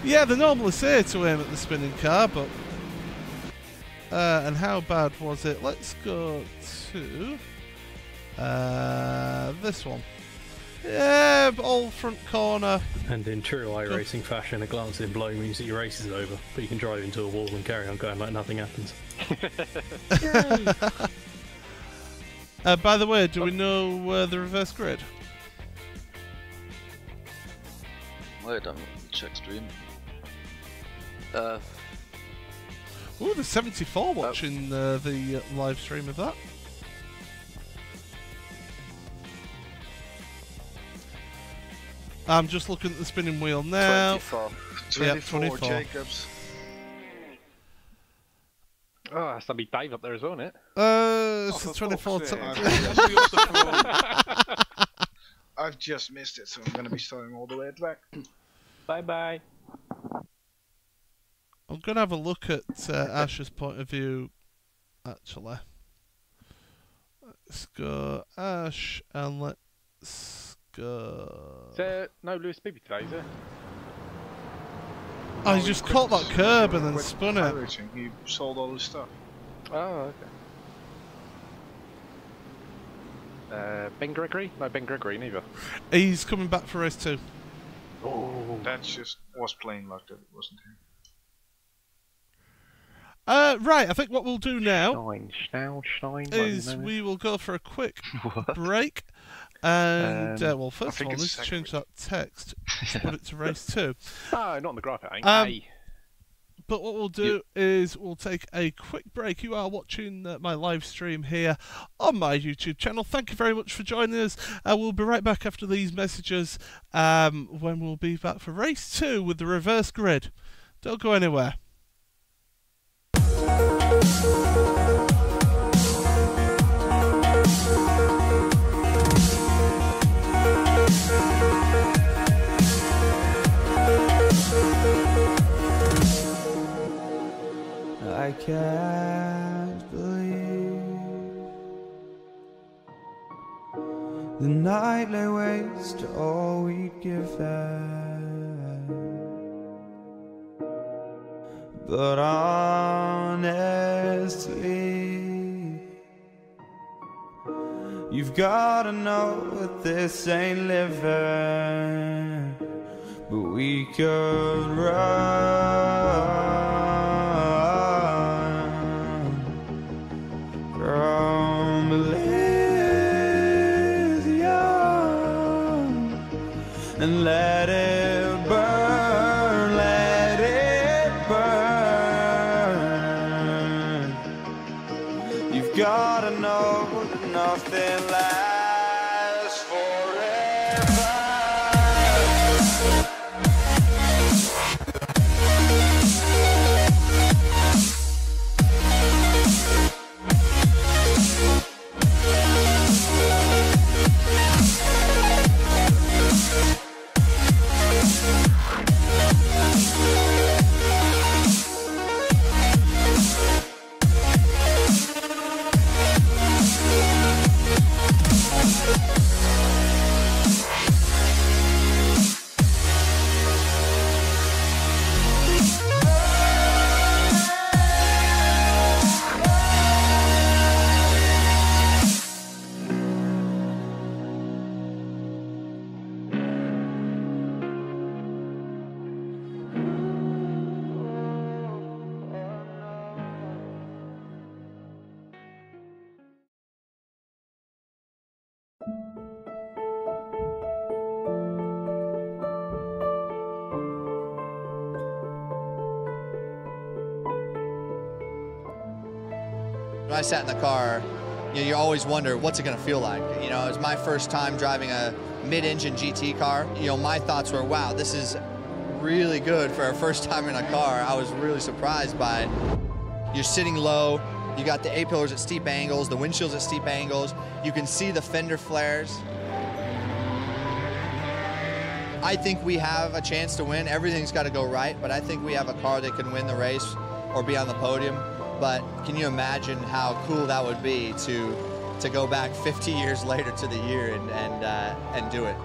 Yeah, they normally say to aim at the spinning car, but... and how bad was it? Let's go to... this one. Yeah, old front corner. And in true iRacing fashion, a glancing blow means that your race is over, but you can drive into a wall and carry on going like nothing happens. By the way, do we know the reverse grid? Wait, I'm check stream. Ooh, there's 74 watching the live stream of that. I'm just looking at the spinning wheel now. 24 24. Jacobs. Oh, that's be Dave up there as well, isn't it? It's a 24 I've just missed it, so I'm going to be starting all the way at the back. Bye bye. I'm going to have a look at Ash's point of view, actually. Let's go Ash, and let's go... Is there no Lewis Bibby today, is there? Oh, he just caught that curb and then Quit spun it. iRacing. He sold all his stuff. Oh, okay. Ben Gregory? No, Ben Gregory neither. He's coming back for race 2. Oh. That just was plain luck that it wasn't him. Right, I think what we'll do now Stein, is we will go for a quick break. And, well, first of all, let's change that text to put it to race 2. Oh, not on the graph, it ain't. But what we'll do is we'll take a quick break. You are watching my live stream here on my YouTube channel. Thank you very much for joining us. We'll be right back after these messages when we'll be back for race 2 with the reverse grid. Don't go anywhere. I can't believe the night lay waste to all we'd given. But honestly, you've gotta know that this ain't living. But we could run from Elysium and let it burn, let it burn. You've gotta know that nothing lasts forever. When I sat in the car, you know, you always wonder what's it going to feel like. You know, it was my first time driving a mid-engine GT car. You know, my thoughts were, wow, this is really good for our first time in a car. I was really surprised by it. You're sitting low, you got the A-pillars at steep angles, the windshields at steep angles, you can see the fender flares. I think we have a chance to win. Everything's got to go right, but I think we have a car that can win the race or be on the podium. But can you imagine how cool that would be to go back 50 years later to the year and do it?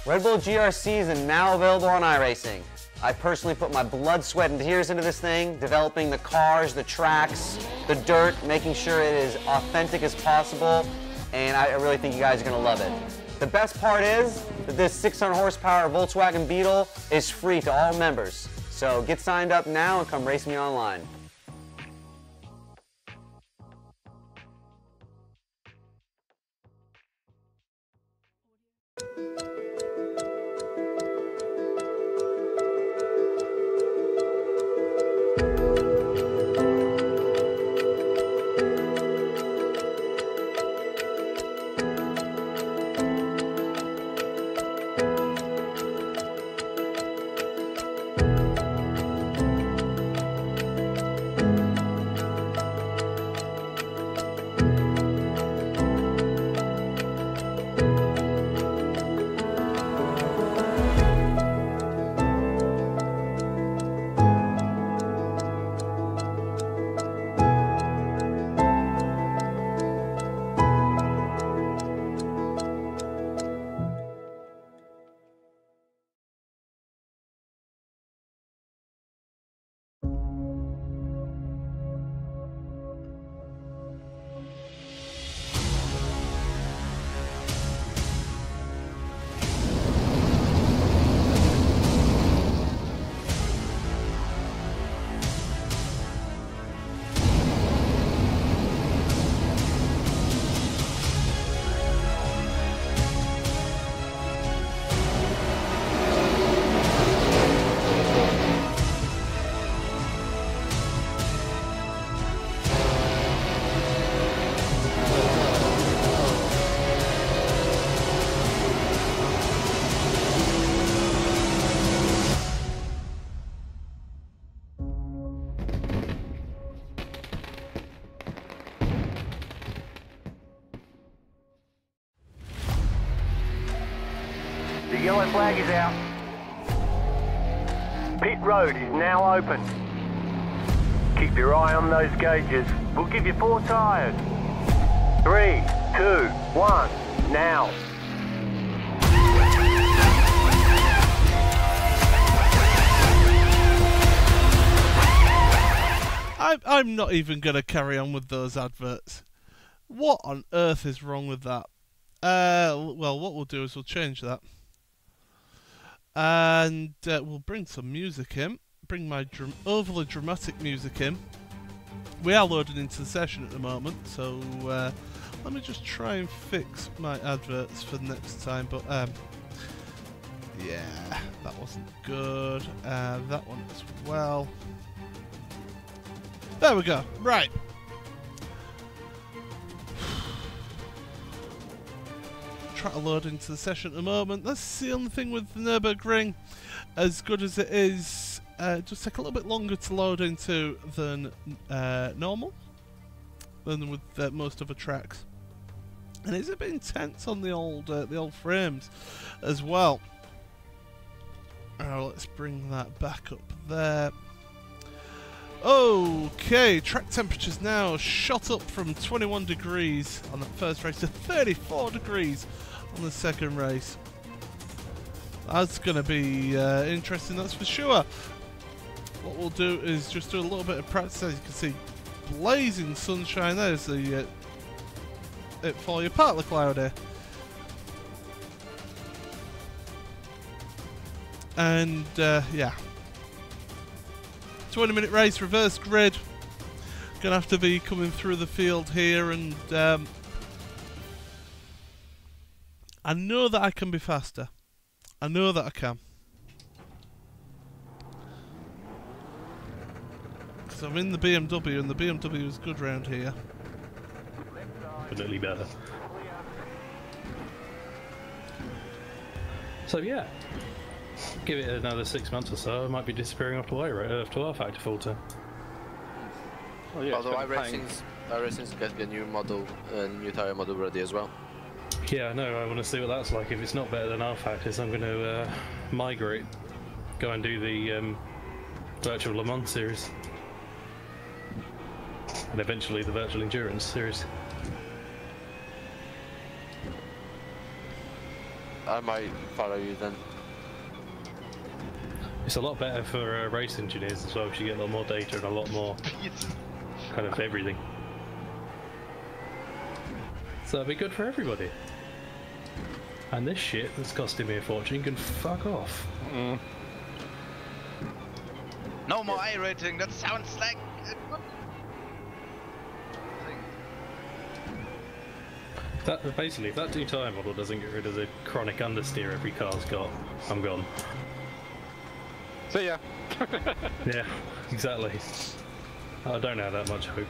Red Bull GRCs are now available on iRacing. I personally put my blood, sweat, and tears into this thing, developing the cars, the tracks, the dirt, making sure it is authentic as possible, and I really think you guys are going to love it. The best part is that this 600 horsepower Volkswagen Beetle is free to all members. So get signed up now and come race me online. The yellow flag is out. Pit road is now open. Keep your eye on those gauges. We'll give you 4 tyres. 3, 2, 1, now. I'm not even going to carry on with those adverts. What on earth is wrong with that? Well, what we'll do is we'll change that. And we'll bring some music in. Bring my overly dramatic music in. We are loading into the session at the moment, so let me just try and fix my adverts for next time. But yeah, that wasn't good. That one as well. There we go. Right. Try to load into the session at the moment. That's the only thing with the Nurburgring. As good as it is, it does take a little bit longer to load into than normal. than with most other tracks. And it's a bit intense on the old frames as well. Let's bring that back up there. Okay, track temperatures now shot up from 21 degrees on that first race to 34 degrees on the second race. That's going to be interesting, that's for sure. What we'll do is just do a little bit of practice. As you can see, blazing sunshine. There's the it for you, partly cloudy. And yeah, 20-minute race, reverse grid. Gonna have to be coming through the field here, and I know that I can be faster. I know that I can. Because I'm in the BMW, and the BMW is good round here. Definitely better. So yeah, give it another 6 months or so, I might be disappearing off to R Factor full time. Oh, yeah, although iRacing's getting a new model, new tyre model ready as well. Yeah, I know. I want to see what that's like. If it's not better than R Factor's, I'm going to migrate, go and do the virtual Le Mans series, and eventually the virtual endurance series. I might follow you then. It's a lot better for race engineers as well, because you get a lot more data and a lot more kind of everything. So that'd be good for everybody. And this shit that's costing me a fortune can fuck off. Mm. No more iRacing, that sounds like a good that, basically, if that new tyre model doesn't get rid of the chronic understeer every car's got, I'm gone. See ya. Yeah, exactly. I don't have that much hope.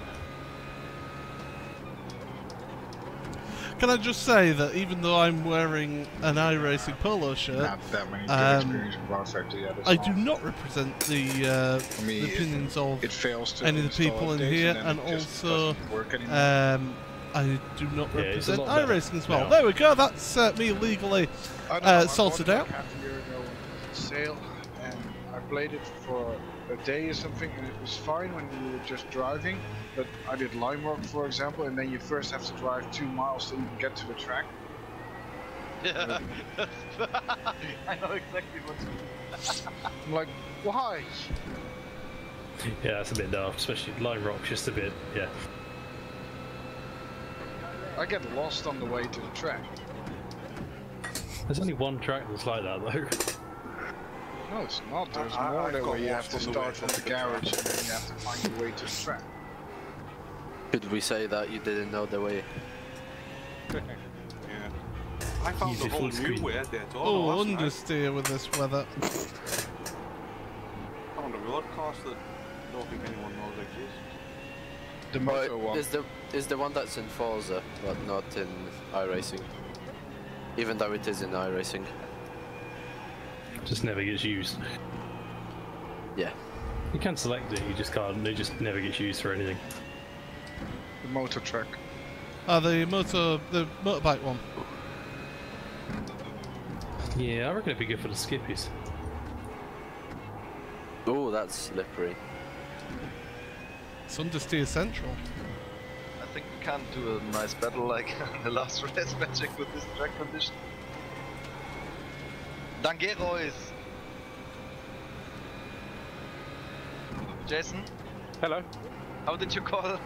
Can I just say that even though I'm wearing an iRacing polo shirt, not that many good experience with R Factor, yeah, I do not represent the opinions of any of the people in here, and also I do not represent iRacing as well. There we go, that's me legally sorted out. Half a year ago on sale, and I played it for a day or something, and it was fine when you were just driving, but I did Lime Rock, for example, and then you first have to drive 2 miles to even get to the track. Yeah, I know exactly what you mean. I'm like, why? Yeah, that's a bit daft, especially Lime Rock's just a bit, yeah. I get lost on the way to the track. There's only one track that's like that though. No, it's not. There's more there where you have to start from the garage and then you have to find your way to the track. Could we say that you didn't know the way? Yeah. I found the whole new way there. Oh, understeer with this weather. I found a road course that I don't think anyone knows exists. The moto one. Is the one that's in Forza, but not in iRacing. Even though it is in iRacing. Just never gets used. Yeah. You can select it, you just can't, it just never gets used for anything. The motor track. The motorbike one. Yeah, I reckon it'd be good for the skippies. Oh, that's slippery. It's understeer central. I think we can't do a nice battle like the last race matching with this track condition. Dangerois! Jason? Hello. How did you call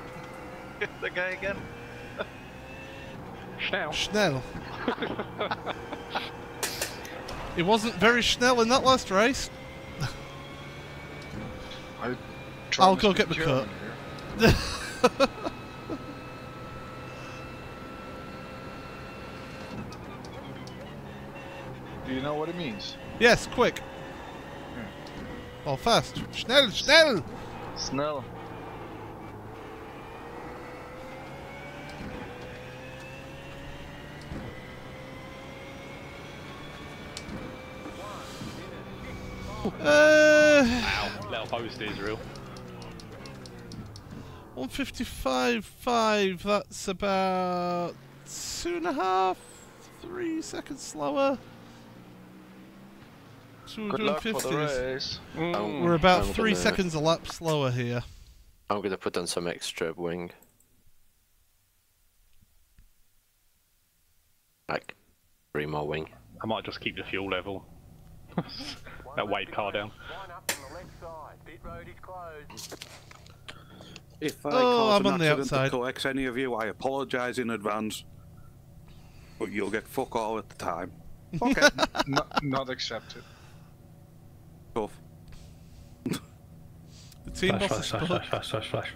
the guy again? Schnell. Schnell. It wasn't very Schnell in that last race. I'll go get my coat. Do you know what it means? Yes, quick. Oh, fast. Schnell, schnell! Snell. Ow, little post is real. 155.5, that's about 2.5, 3 seconds slower. So we're Good doing luck 50s. for the race. We're about 3 seconds a lap slower here. I'm gonna put on some extra wing. Like 3 more wing. I might just keep the fuel level. That wave car down. If I Oh, cause I'm an on the accident outside. to coax any of you, I apologise in advance. But you'll get fuck all at the time. Okay. Not accepted. Tough. The team Flash, boss is flash, flash, booked. flash, flash, flash, flash.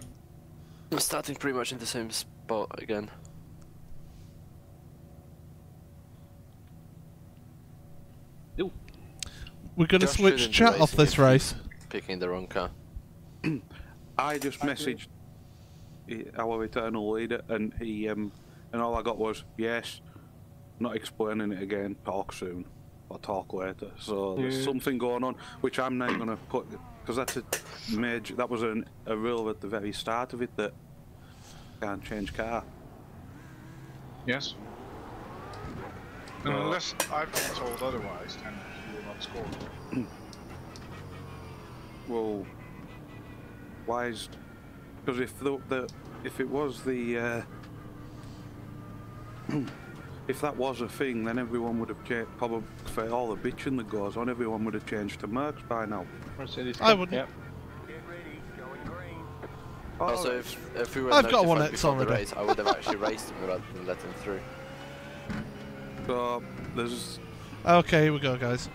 I'm starting pretty much in the same spot again. We're going to Josh switch shouldn't be chat off racing this if race. he's picking the wrong car. I just messaged our eternal leader, and he and all I got was yes. Not explaining it again. Talk soon, or talk later. So there's something going on, which I'm now going to put, because that's a major. That was a rule at the very start of it that can't change car. Yes. Unless I've been told otherwise, then you will not score. Well, why is? Because if it was the if that was a thing, then everyone would have changed. Probably for all the bitching that goes on, everyone would have changed to Mercs by now. I wouldn't. Yep. Also, if we were I've got notified 1X before the already. race, I would have actually raced him rather than let him through. So there's. Okay, here we go, guys.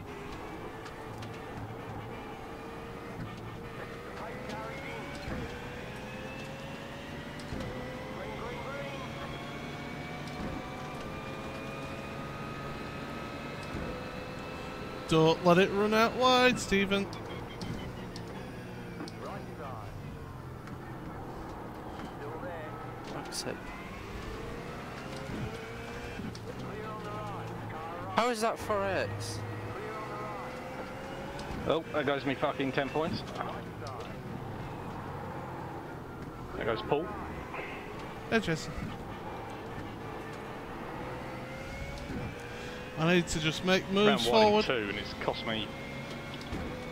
Don't let it run out wide, Stephen. Fuck's sake. How is that 4X? Oh, there goes me fucking 10 points. There goes Paul. Hey, Jason. I need to just make moves Round 1 forward. and 2, and it's cost me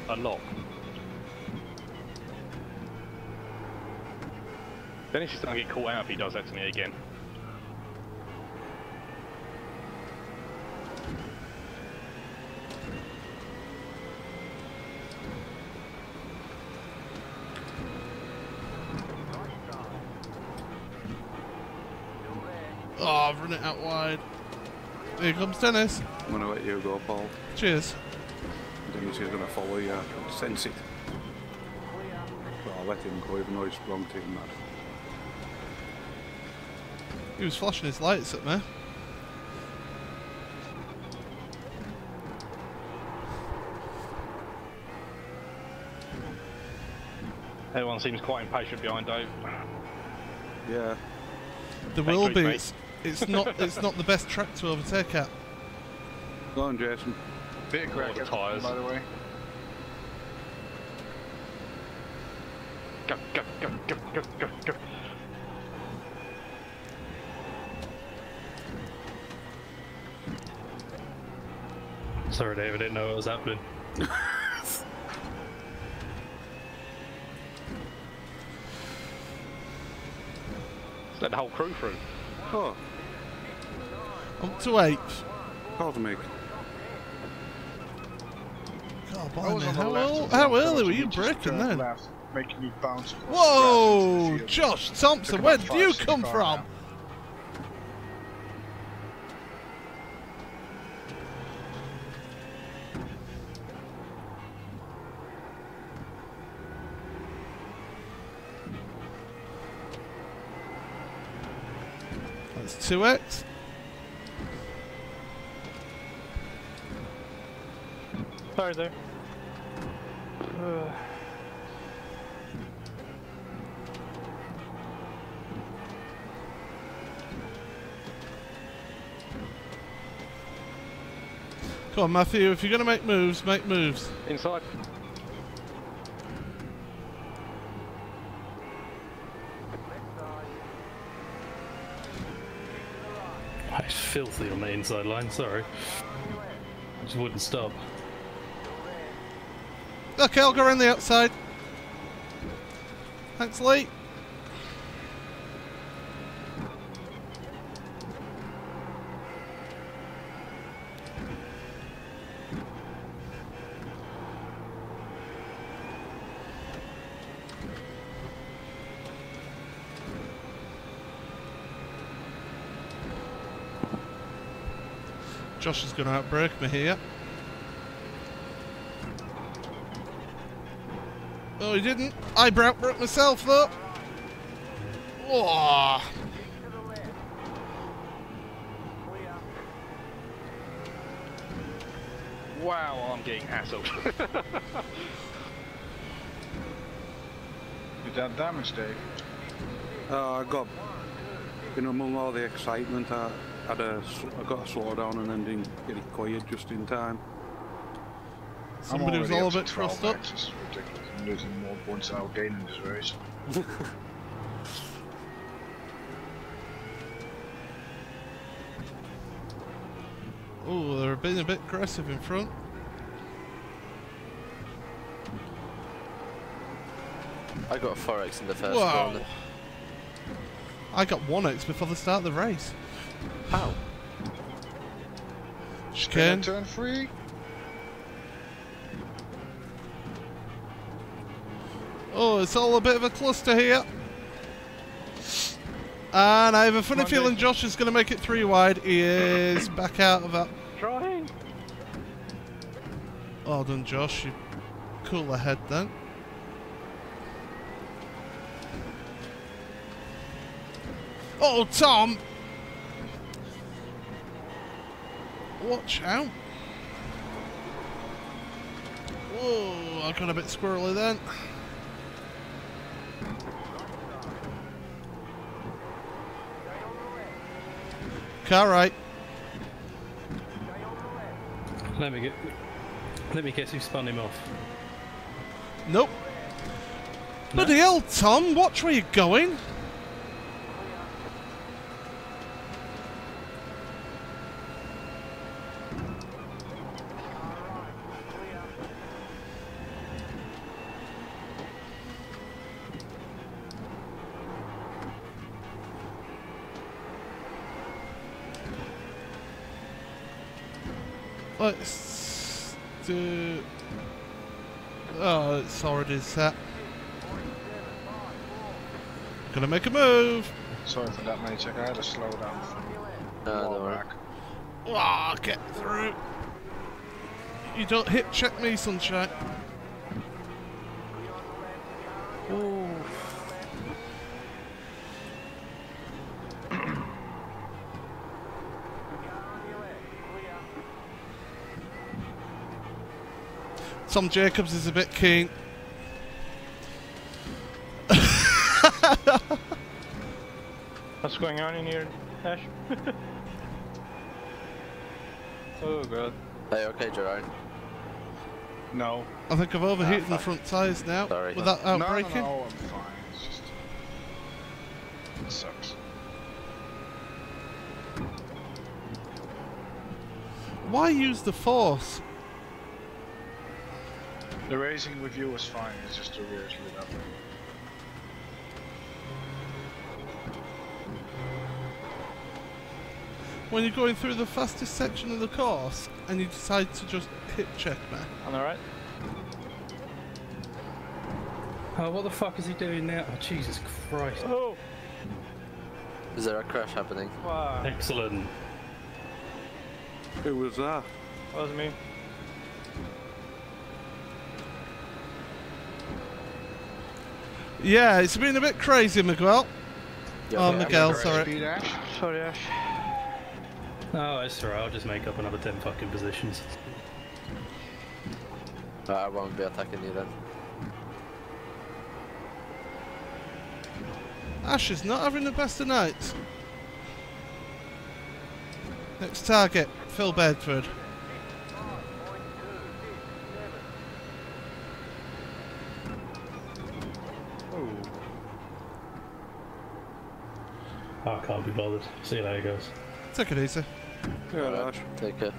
a lot. Dennis is going to get caught out if he does that to me again. Oh, I've run it out wide. Here comes Dennis. I'm gonna let you go, Paul. Cheers. Dennis is gonna follow you. I can sense it. But I'll let him go, even though he's wrong team mad. He was flashing his lights at me. Everyone seems quite impatient behind Dave. Yeah. There will be. It's not the best track to overtake at. Go on, Jason. Big wreck the tyres. by the way. Go, go, go, go, go, go, go. Sorry, Dave, I didn't know what was happening. Let the whole crew through. Oh, Up to 8th. Cosmic. God, I was blimey, on the left. how early were you Just breaking turned then? left, making me bounce across the Whoa! grass into the field. Josh Thompson, Took where about did you 5 come car from? now. That's 2X. Sorry there. Come on, Matthew, if you're going to make moves, make moves. Inside. filthy on the inside line, sorry. Just wouldn't stop. Okay, I'll go around the outside. Thanks, Lee. Josh is going to outbrake me here. Oh, he didn't. I outbraked myself, though. Oh. Wow, I'm getting hassled. You done damage, Dave? I got, among all the excitement, I got a slow down and then didn't get it quiet just in time. Somebody was all a bit crossed up. It's ridiculous. I'm losing more points than I'll gain in this race. Oh, they're being a bit aggressive in front. I got a 4x in the first Wow. corner. I got 1x before the start of the race. How? Chicane. Turn 3. Oh, it's all a bit of a cluster here. And I have a funny feeling Josh is going to make it 3 wide. He is back out of that. Trying. Well done, Josh. You cool ahead then. Oh, Tom! Watch out. Whoa, I got a bit squirrely then. Car right. Let me guess who spun him off. Nope. No. Bloody hell, Tom, watch where you're going. Let's do... Oh, it's already set. Gonna make a move. Sorry for that, mate. I had to slow down from No, back. Ah, get through. You don't hit check me, sunshine. Ooh. Tom Jacobs is a bit keen. What's going on in here, Ash? Oh god. Hey, okay, Gerard? No. I think I've overheated the front tyres now. Sorry. Without outbreaking. No, I'm fine. It's just... It sucks. Why use the force? The racing with you was fine. It's just the rears lit up. When you're going through the fastest section of the course and you decide to just hit check me. On the right? Oh, what the fuck is he doing now? Oh, Jesus Christ. Oh! Is there a crash happening? Wow. Excellent. Who was that? That was me. Yeah, it's been a bit crazy, Miguel. Yeah, Miguel, sorry. Speed, Ash. Sorry, Ash. Oh, it's alright, I'll just make up another 10 fucking positions. I won't be attacking you then. Ash is not having the best of nights. Next target, Phil Bedford. Oh, I can't be bothered. See how it goes. Take it easy. Yeah, take care.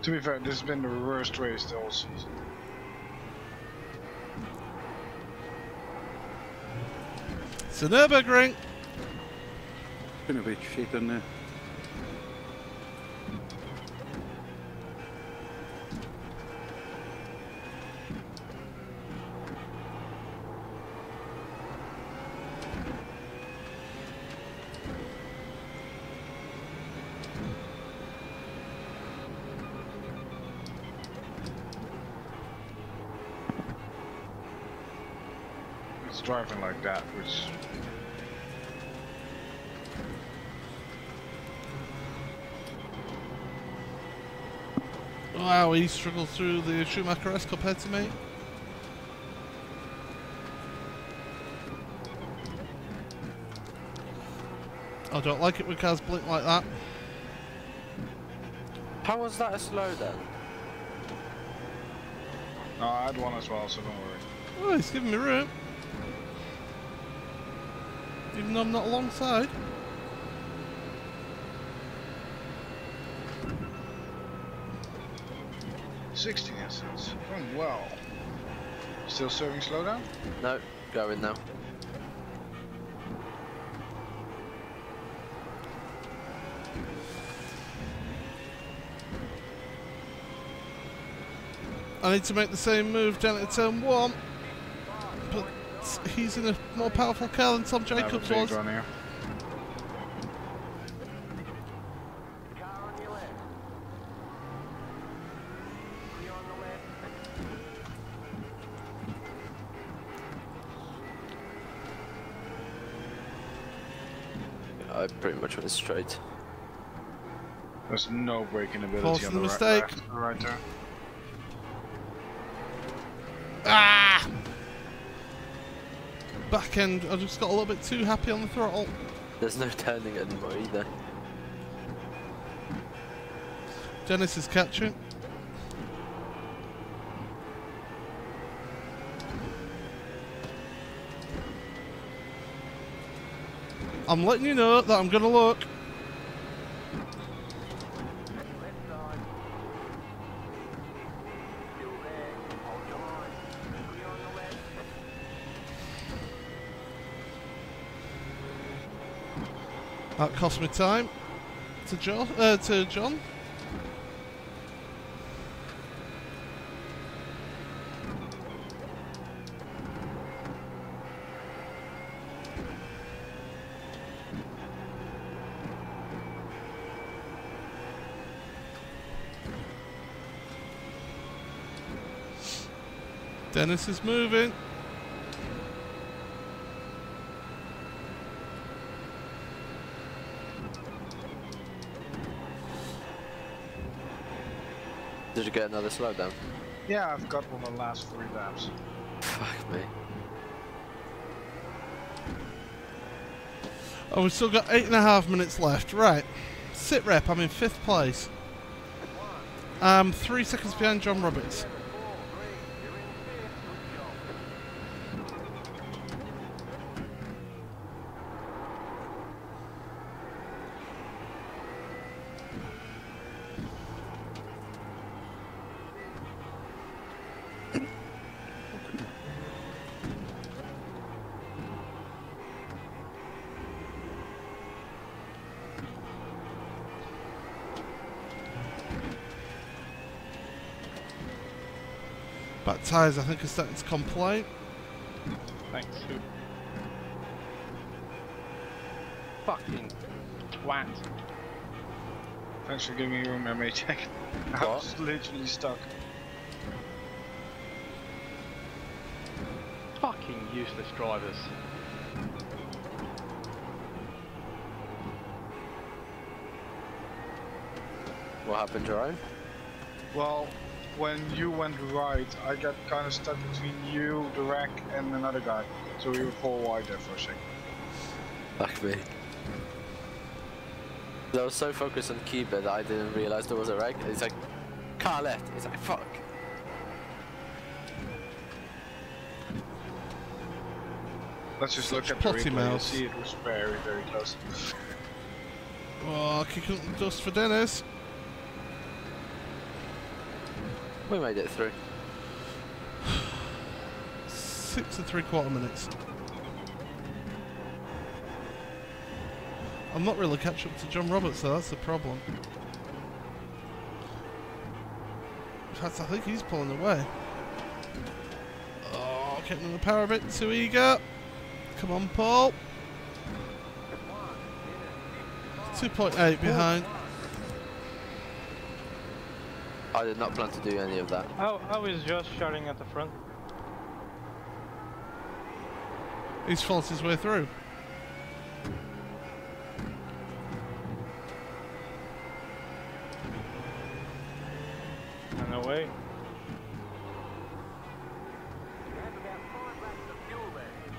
To be fair, this has been the worst race the whole season. It's a Nurburgring. Been a bit shit in there. It's driving like that, which... Wow, he struggled through the Schumacher S compared to me. I don't like it when cars blink like that. How was that a slowdown? No, I had one as well, so don't worry. Oh, he's giving me room. Even though I'm not alongside. $16 incidents. Going well. Still serving slowdown? No, going now. I need to make the same move down at turn 1. But he's in a more powerful car than Tom Jacobs was. I pretty much went straight. There's no braking ability Forcing on the the mistake. right there. Ah! Back end, I just got a little bit too happy on the throttle. There's no turning anymore either. Dennis is catching. I'm letting you know that I'm gonna look. That cost me time. To John. Dennis is moving. Did you get another slowdown? Yeah, I've got one of the last 3 laps. Fuck me. Oh, we've still got 8.5 minutes left. Right. Sit rep, I'm in 5th place. 3 seconds behind John Roberts. Back tyres, I think, are starting to complain. Thanks. Fucking twat. Thanks for giving me room, mate. Check. I was literally stuck. Fucking useless drivers. What happened, Jerome? Well, when you went right, I got kind of stuck between you, the wreck, and another guy. So we were 4 wide there for a second. Fuck me. I was so focused on keyboard that I didn't realise there was a wreck. It's like, car left. It's like, fuck. Let's just Such look at the potty replay. mouth. You'll see it was very, very close. Oh, kicking up the dust for Dennis. We made it through. 6 3/4 minutes. I'm not really catching up to John Roberts, though, that's the problem. In fact, I think he's pulling away. Oh, getting the power a bit too eager. Come on, Paul. 2.8 behind. I did not plan to do any of that. How is Josh shouting at the front? He's forced his way through. And away.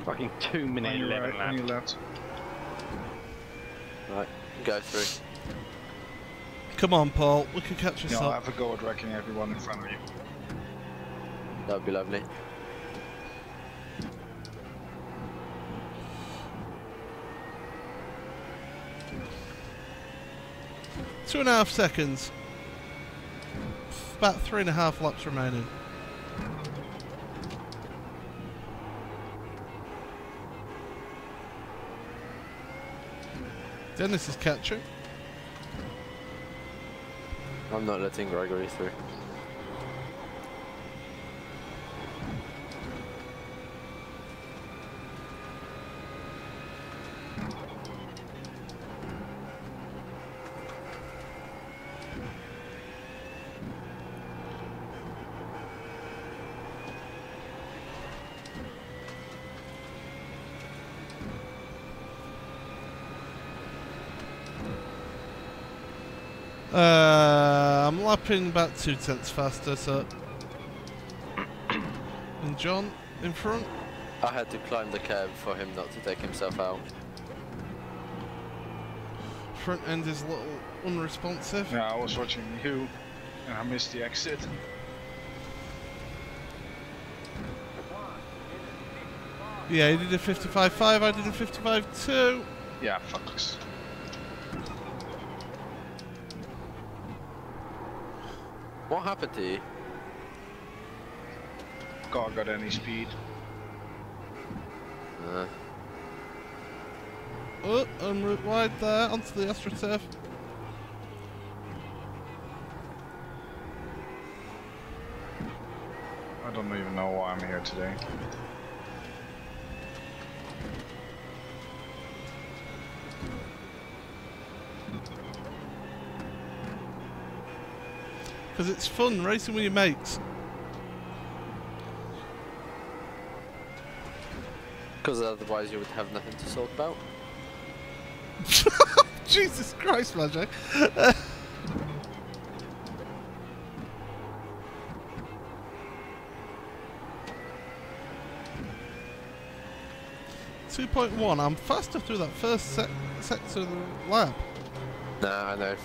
Fucking 2 minute 11 laps. Right, go through. Come on, Paul. We can catch us No, up. have a go at wrecking everyone in front of you. That would be lovely. Two and a half seconds. About 3.5 laps remaining. Dennis is catching. I'm not letting Gregory through. I'm lapping about 2/10 faster, so. And John in front. I had to climb the curb for him not to take himself out. Front end is a little unresponsive. Yeah, I was watching you and I missed the exit. Yeah, he did a 55.5, I did a 55.2. Yeah, fuck this. What happened to you? Car got any speed. Oh, en route wide there, onto the AstroTurf. I don't even know why I'm here today. Because it's fun racing with your mates. Because otherwise you would have nothing to talk about. Jesus Christ, Magic. 2.1. I'm faster through that first sector of the lap. Nah, I know.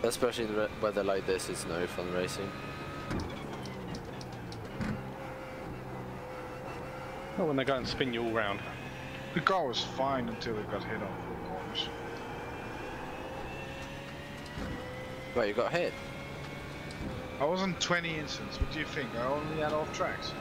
Especially in weather like this, it's no fun racing. Oh, when they go and spin you all round. The car was fine until it got hit off the corners. Wait, you got hit? I was on 20 incidents. What do you think? I only had off tracks.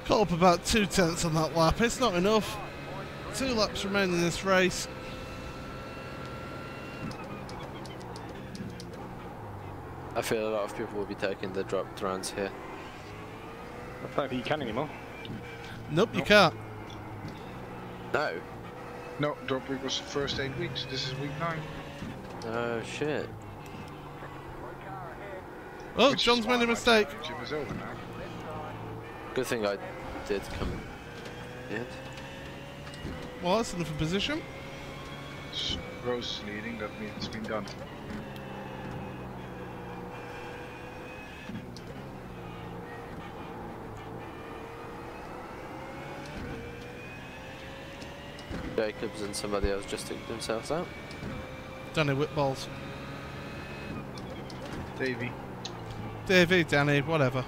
Got up about 2/10 on that lap. It's not enough. 2 laps remain in this race. I feel a lot of people will be taking the dropped rounds here. I don't think you can anymore. Nope, you can't. No. No, drop week was the first 8 weeks. This is week 9. Oh shit. Oh, John's made a mistake. Championship is over now. Good thing I did come in. Well, that's enough a position. Rose is leading, that means it's been done. Jacobs and somebody else just took themselves out. Danny Whitballs. Davey. Davey, Danny, whatever.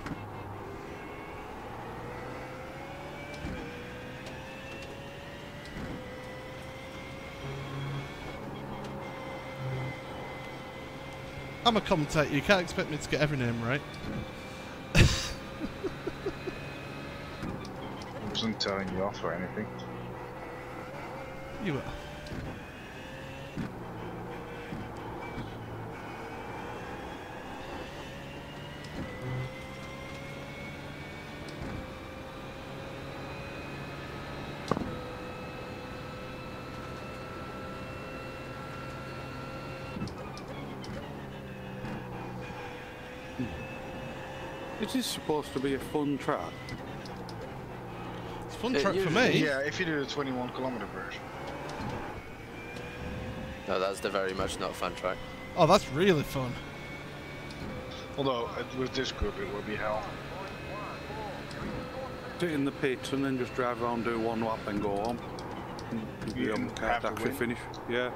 I'm a commentator, you can't expect me to get every name right. I wasn't telling you off or anything. You will. Is this supposed to be a fun track? It's a fun track for me. Yeah, if you do the 21-kilometer version. No, that's the very much not fun track. Oh, that's really fun. Although, with this group it will be hell. Sit in the pits and then just drive around, do one lap and go home. You can't actually finish. Yeah.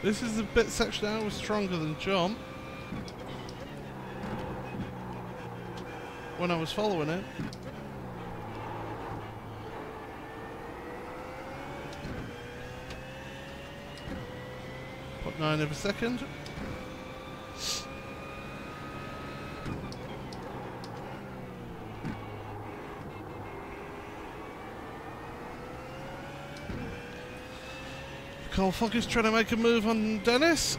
This is the bit section I was stronger than John when I was following it. Put 9 every second. Cole Fogg is trying to make a move on Dennis.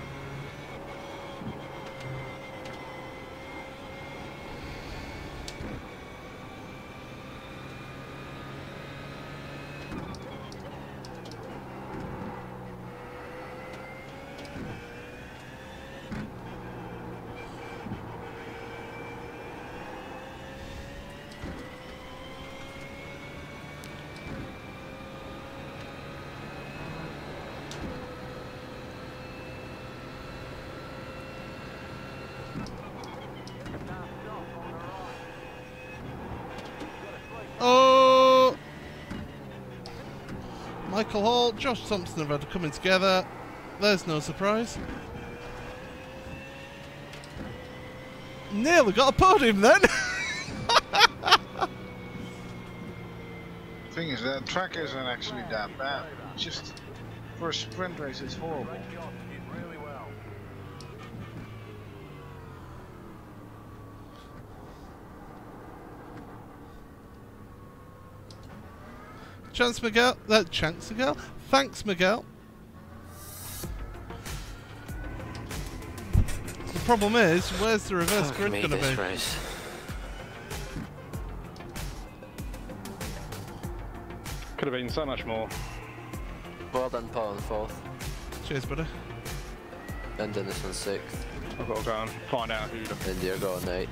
Oh! Michael Hall, Josh Thompson have had coming together. There's no surprise. Nearly got a podium then! Thing is, that track isn't actually that bad. Just for a sprint race, it's horrible. Chance Miguel, Chance Miguel? Thanks, Miguel. The problem is, where's the reverse grid going to be? Race. Could have been so much more. Well done, Paul in 4th. Cheers, buddy. And Dennis on 6th. I've got to go and find out who the... India got on 8th.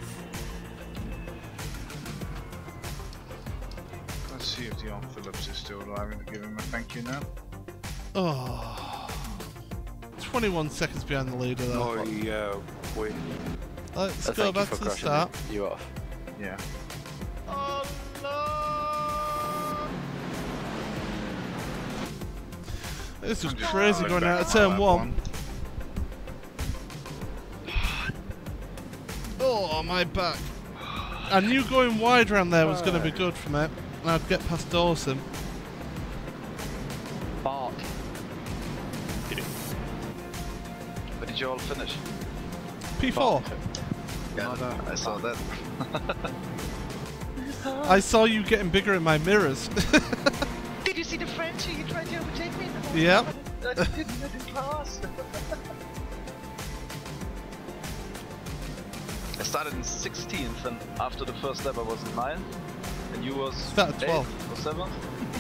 Let's see if Dion Phillips is still alive and give him a thank you now. Oh, 21 seconds behind the leader though. Oh, yeah, wait. Let's go back to the start. You off? Yeah. Oh no! This is crazy going out of turn 1. Oh, my back. I knew going wide around there was going to be good for me. And I'd get past Dawson. Bart. Where did you all finish? P4. Yeah, I saw that. I saw you getting bigger in my mirrors. Did you see the Frenchie? He tried to overtake me. Yeah. I didn't in class. started in 16th, and after the first lap I was in 9th, and you was Started 12th or 7th.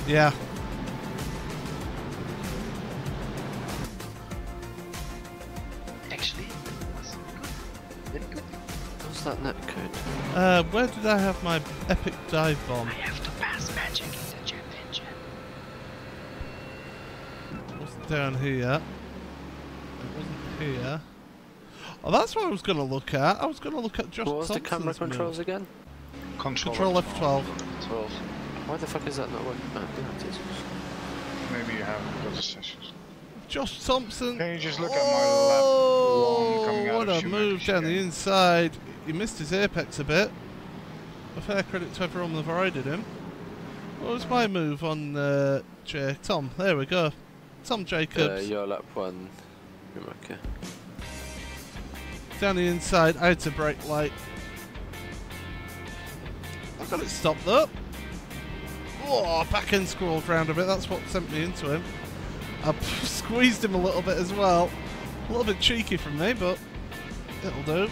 Yeah. Actually, that's very good. What's that net code? Where did I have my epic dive bomb? I have to pass magic in the championship. It wasn't down here. It wasn't here. Oh, that's what I was going to look at. I was going to look at Josh What was the Thompson's camera controls move. again? Control F12. 12. Why the fuck is that not working? Oh, yeah, it is. Maybe you haven't got the sessions. Josh Thompson. Can you just look at my lap one coming out What of a Schumacher move down the chicane? inside. He missed his apex a bit. A fair credit to everyone that avoided him. What was my move on Tom? There we go. Tom Jacobs. Your lap 1. Okay. Down the inside, I had to brake light. I got it stopped though. Oh, back end scrolled round a bit. That's what sent me into him. I squeezed him a little bit as well. A little bit cheeky from me, but it'll do.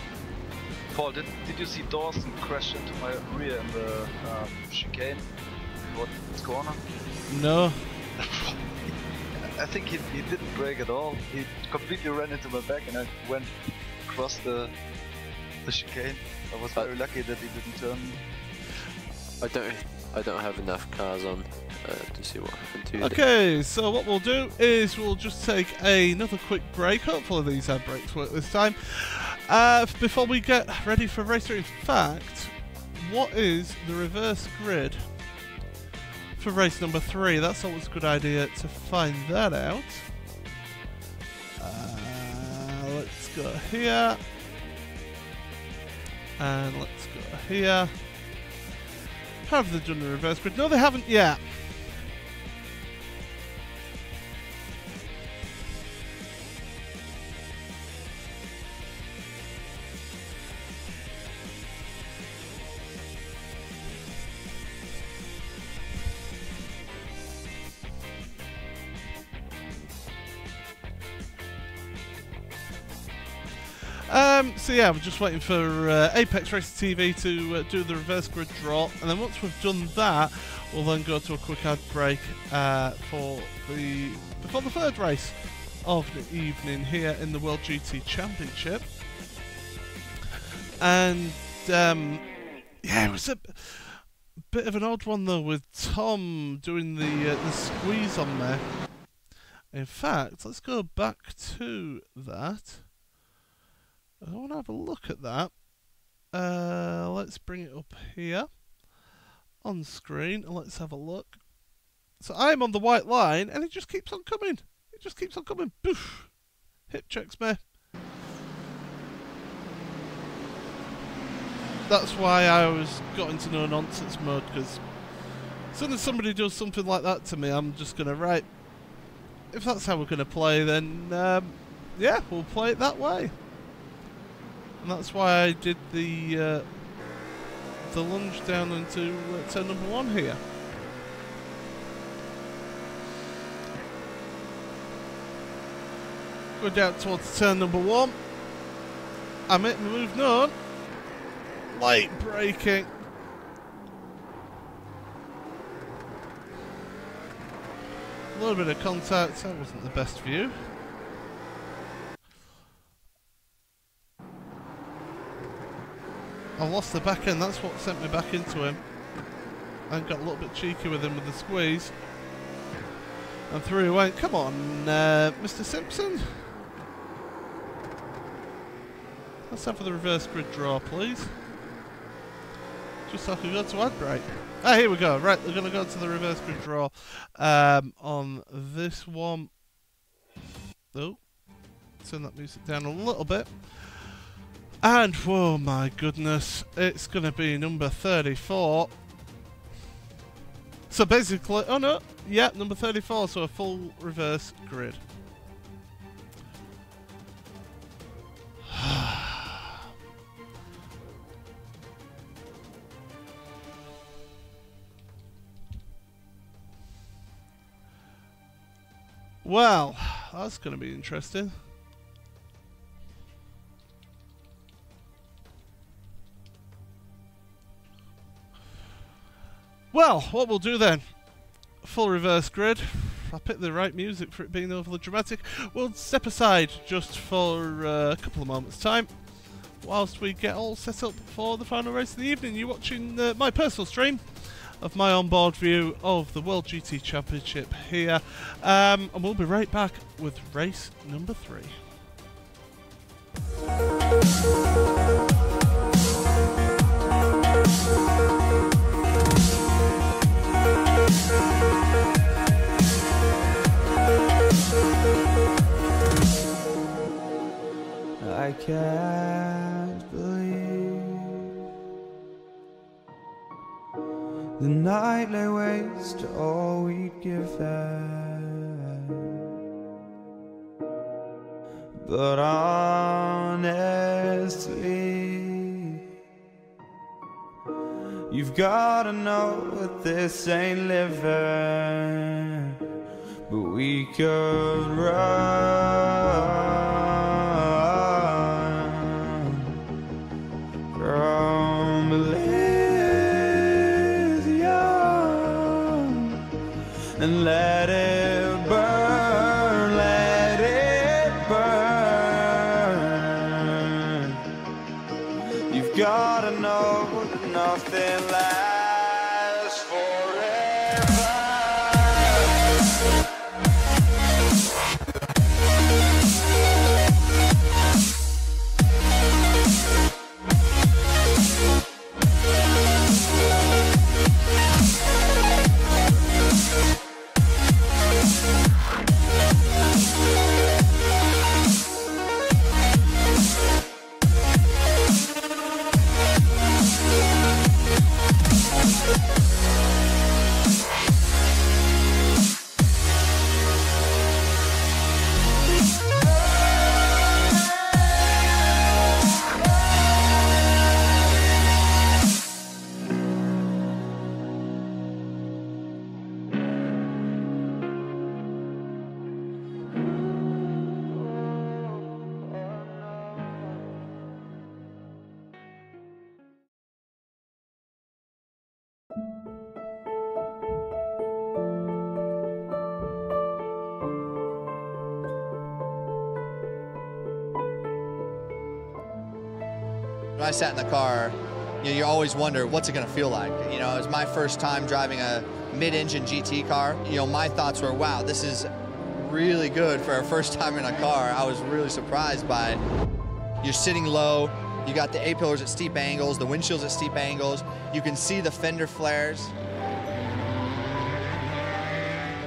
Paul, did you see Dawson crash into my rear in the chicane? What's corner? No. I think he didn't brake at all. He completely ran into my back, and I went across the chicane. I was very lucky that he didn't turn me. I don't have enough cars on to see what happened to you. Okay, so what we'll do is we'll just take another quick break. Hopefully these ad breaks work this time. Before we get ready for racer. In fact, what is the reverse grid for race number 3? That's always a good idea to find that out. Let's go here. And let's go here. Have they done the reverse grid? No, they haven't yet. So yeah, we're just waiting for Apex Racer TV to do the reverse grid draw, and then once we've done that, we'll then go to a quick ad break before the third race of the evening here in the World GT Championship. And yeah, it was a bit of an odd one though, with Tom doing the squeeze on there. In fact, let's go back to that. I want to have a look at that. Let's bring it up here on screen and let's have a look. So I'm on the white line and it just keeps on coming. It just keeps on coming. Boof! Hip checks me. That's why I always got into no nonsense mode, because as soon as somebody does something like that to me, I'm just going to, right, if that's how we're going to play, then yeah, we'll play it that way. And that's why I did the lunge down into turn number 1 here. Go down towards turn number 1. I make my move known. Late braking. A little bit of contact. That wasn't the best view. I lost the back end, that's what sent me back into him. And got a little bit cheeky with him with the squeeze. And through he went. Come on, Mr. Simpson. Let's have the reverse grid draw, please. Just so I can go to ad break. Ah, here we go. Right, we're going to go to the reverse grid draw on this one. Oh, turn that music down a little bit. And, whoa, my goodness, it's going to be number 34. So basically, oh no, yeah, number 34, so a full reverse grid. Well, that's going to be interesting. Well, what we'll do then, full reverse grid. I picked the right music for it being overly dramatic. We'll step aside just for a couple of moments' time whilst we get all set up for the final race of the evening. You're watching my personal stream of my onboard view of the World GT Championship here, and we'll be right back with race number 3. I can't believe the night lay waste to all we'd given, but honestly, you've gotta know that this ain't living, but we could run from Elysium and let it burn, let it burn. You've gotta know that nothing lasts forever. When I sat in the car, you always wonder, what's it going to feel like? You know, it was my first time driving a mid-engine GT car. You know, my thoughts were, wow, this is really good for a first time in a car. I was really surprised by it. You're sitting low, you got the A-pillars at steep angles, the windshields at steep angles, you can see the fender flares.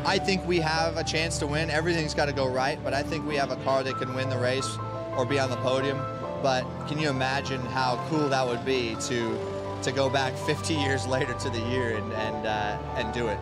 I think we have a chance to win. Everything's got to go right, but I think we have a car that can win the race or be on the podium. But can you imagine how cool that would be to go back 50 years later to the year and do it?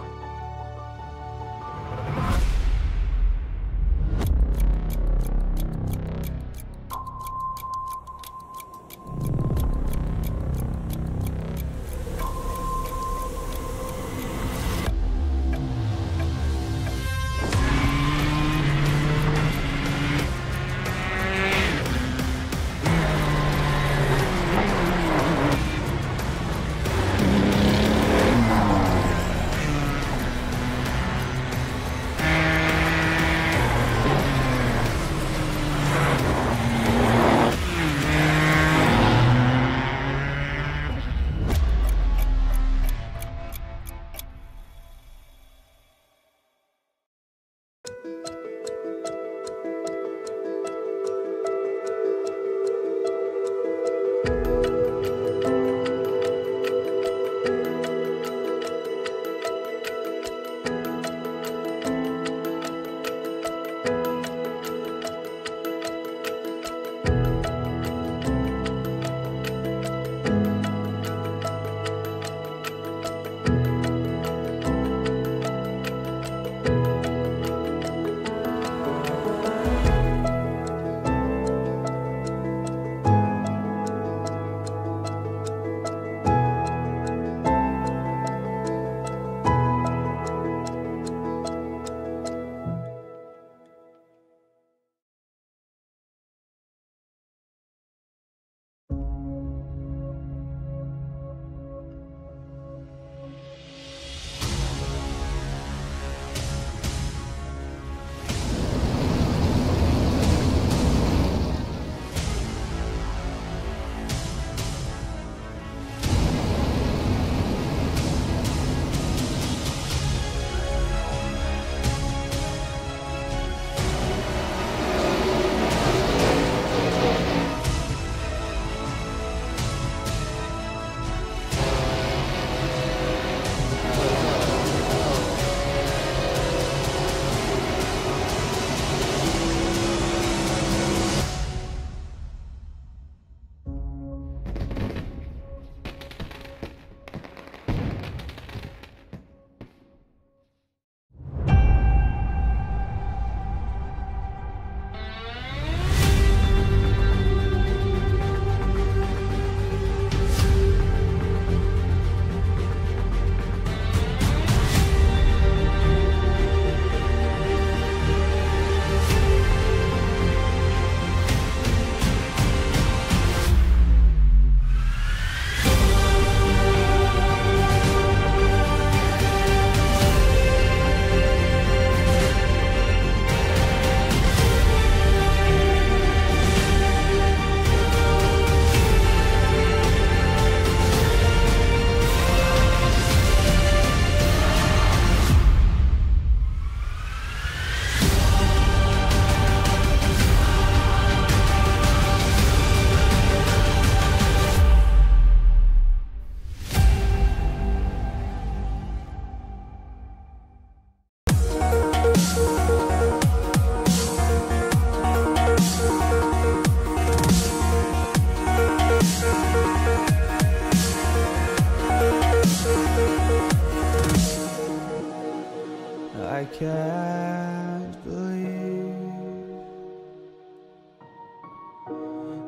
I can't believe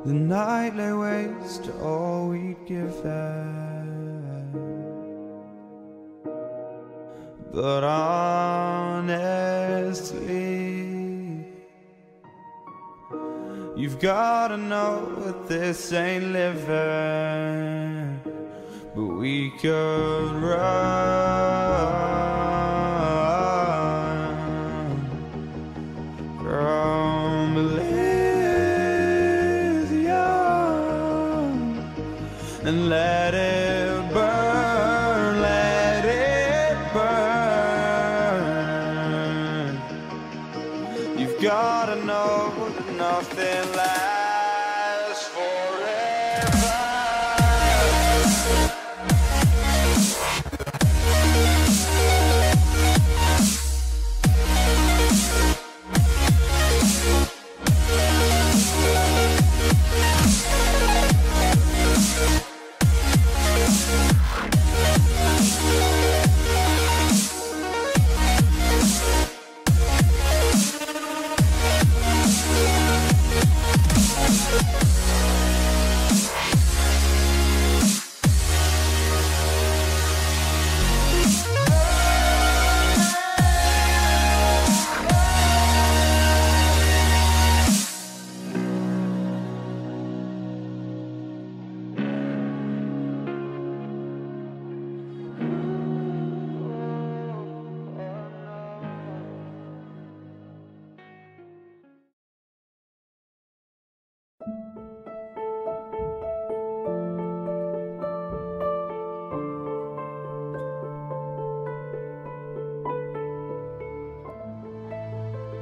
the night lay waste to all we'd given. But honestly, you've gotta know that this ain't living. But we could run from Elysium and let it burn, let it burn. You've gotta know that nothing lasts forever.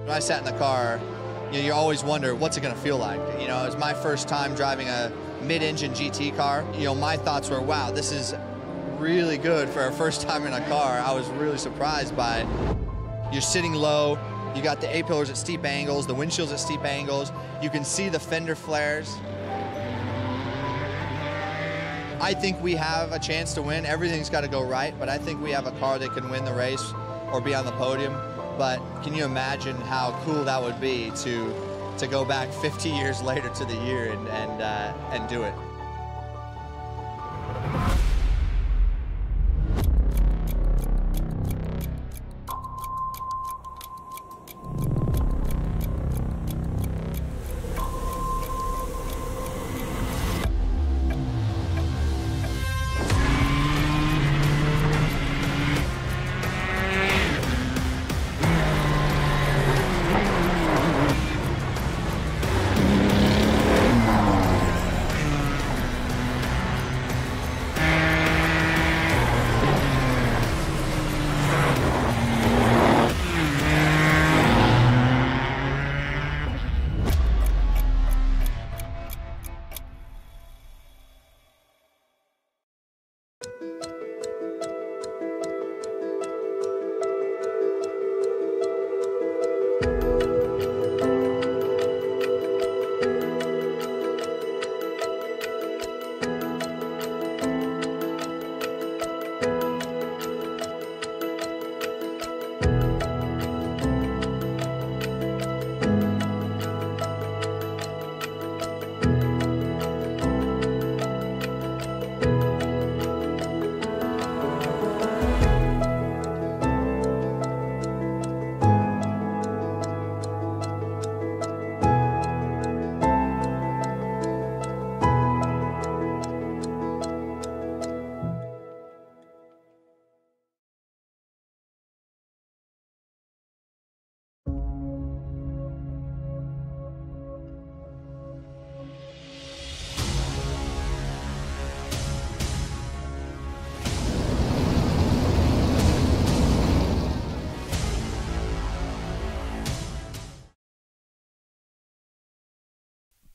When I sat in the car, you always wonder, what's it going to feel like? You know, it was my first time driving a mid-engine GT car. You know, my thoughts were, wow, this is really good for our first time in a car. I was really surprised by it. You're sitting low, you got the A-pillars at steep angles, the windshield's at steep angles, you can see the fender flares. I think we have a chance to win. Everything's got to go right, but I think we have a car that can win the race or be on the podium. But can you imagine how cool that would be to go back 50 years later to the year and do it?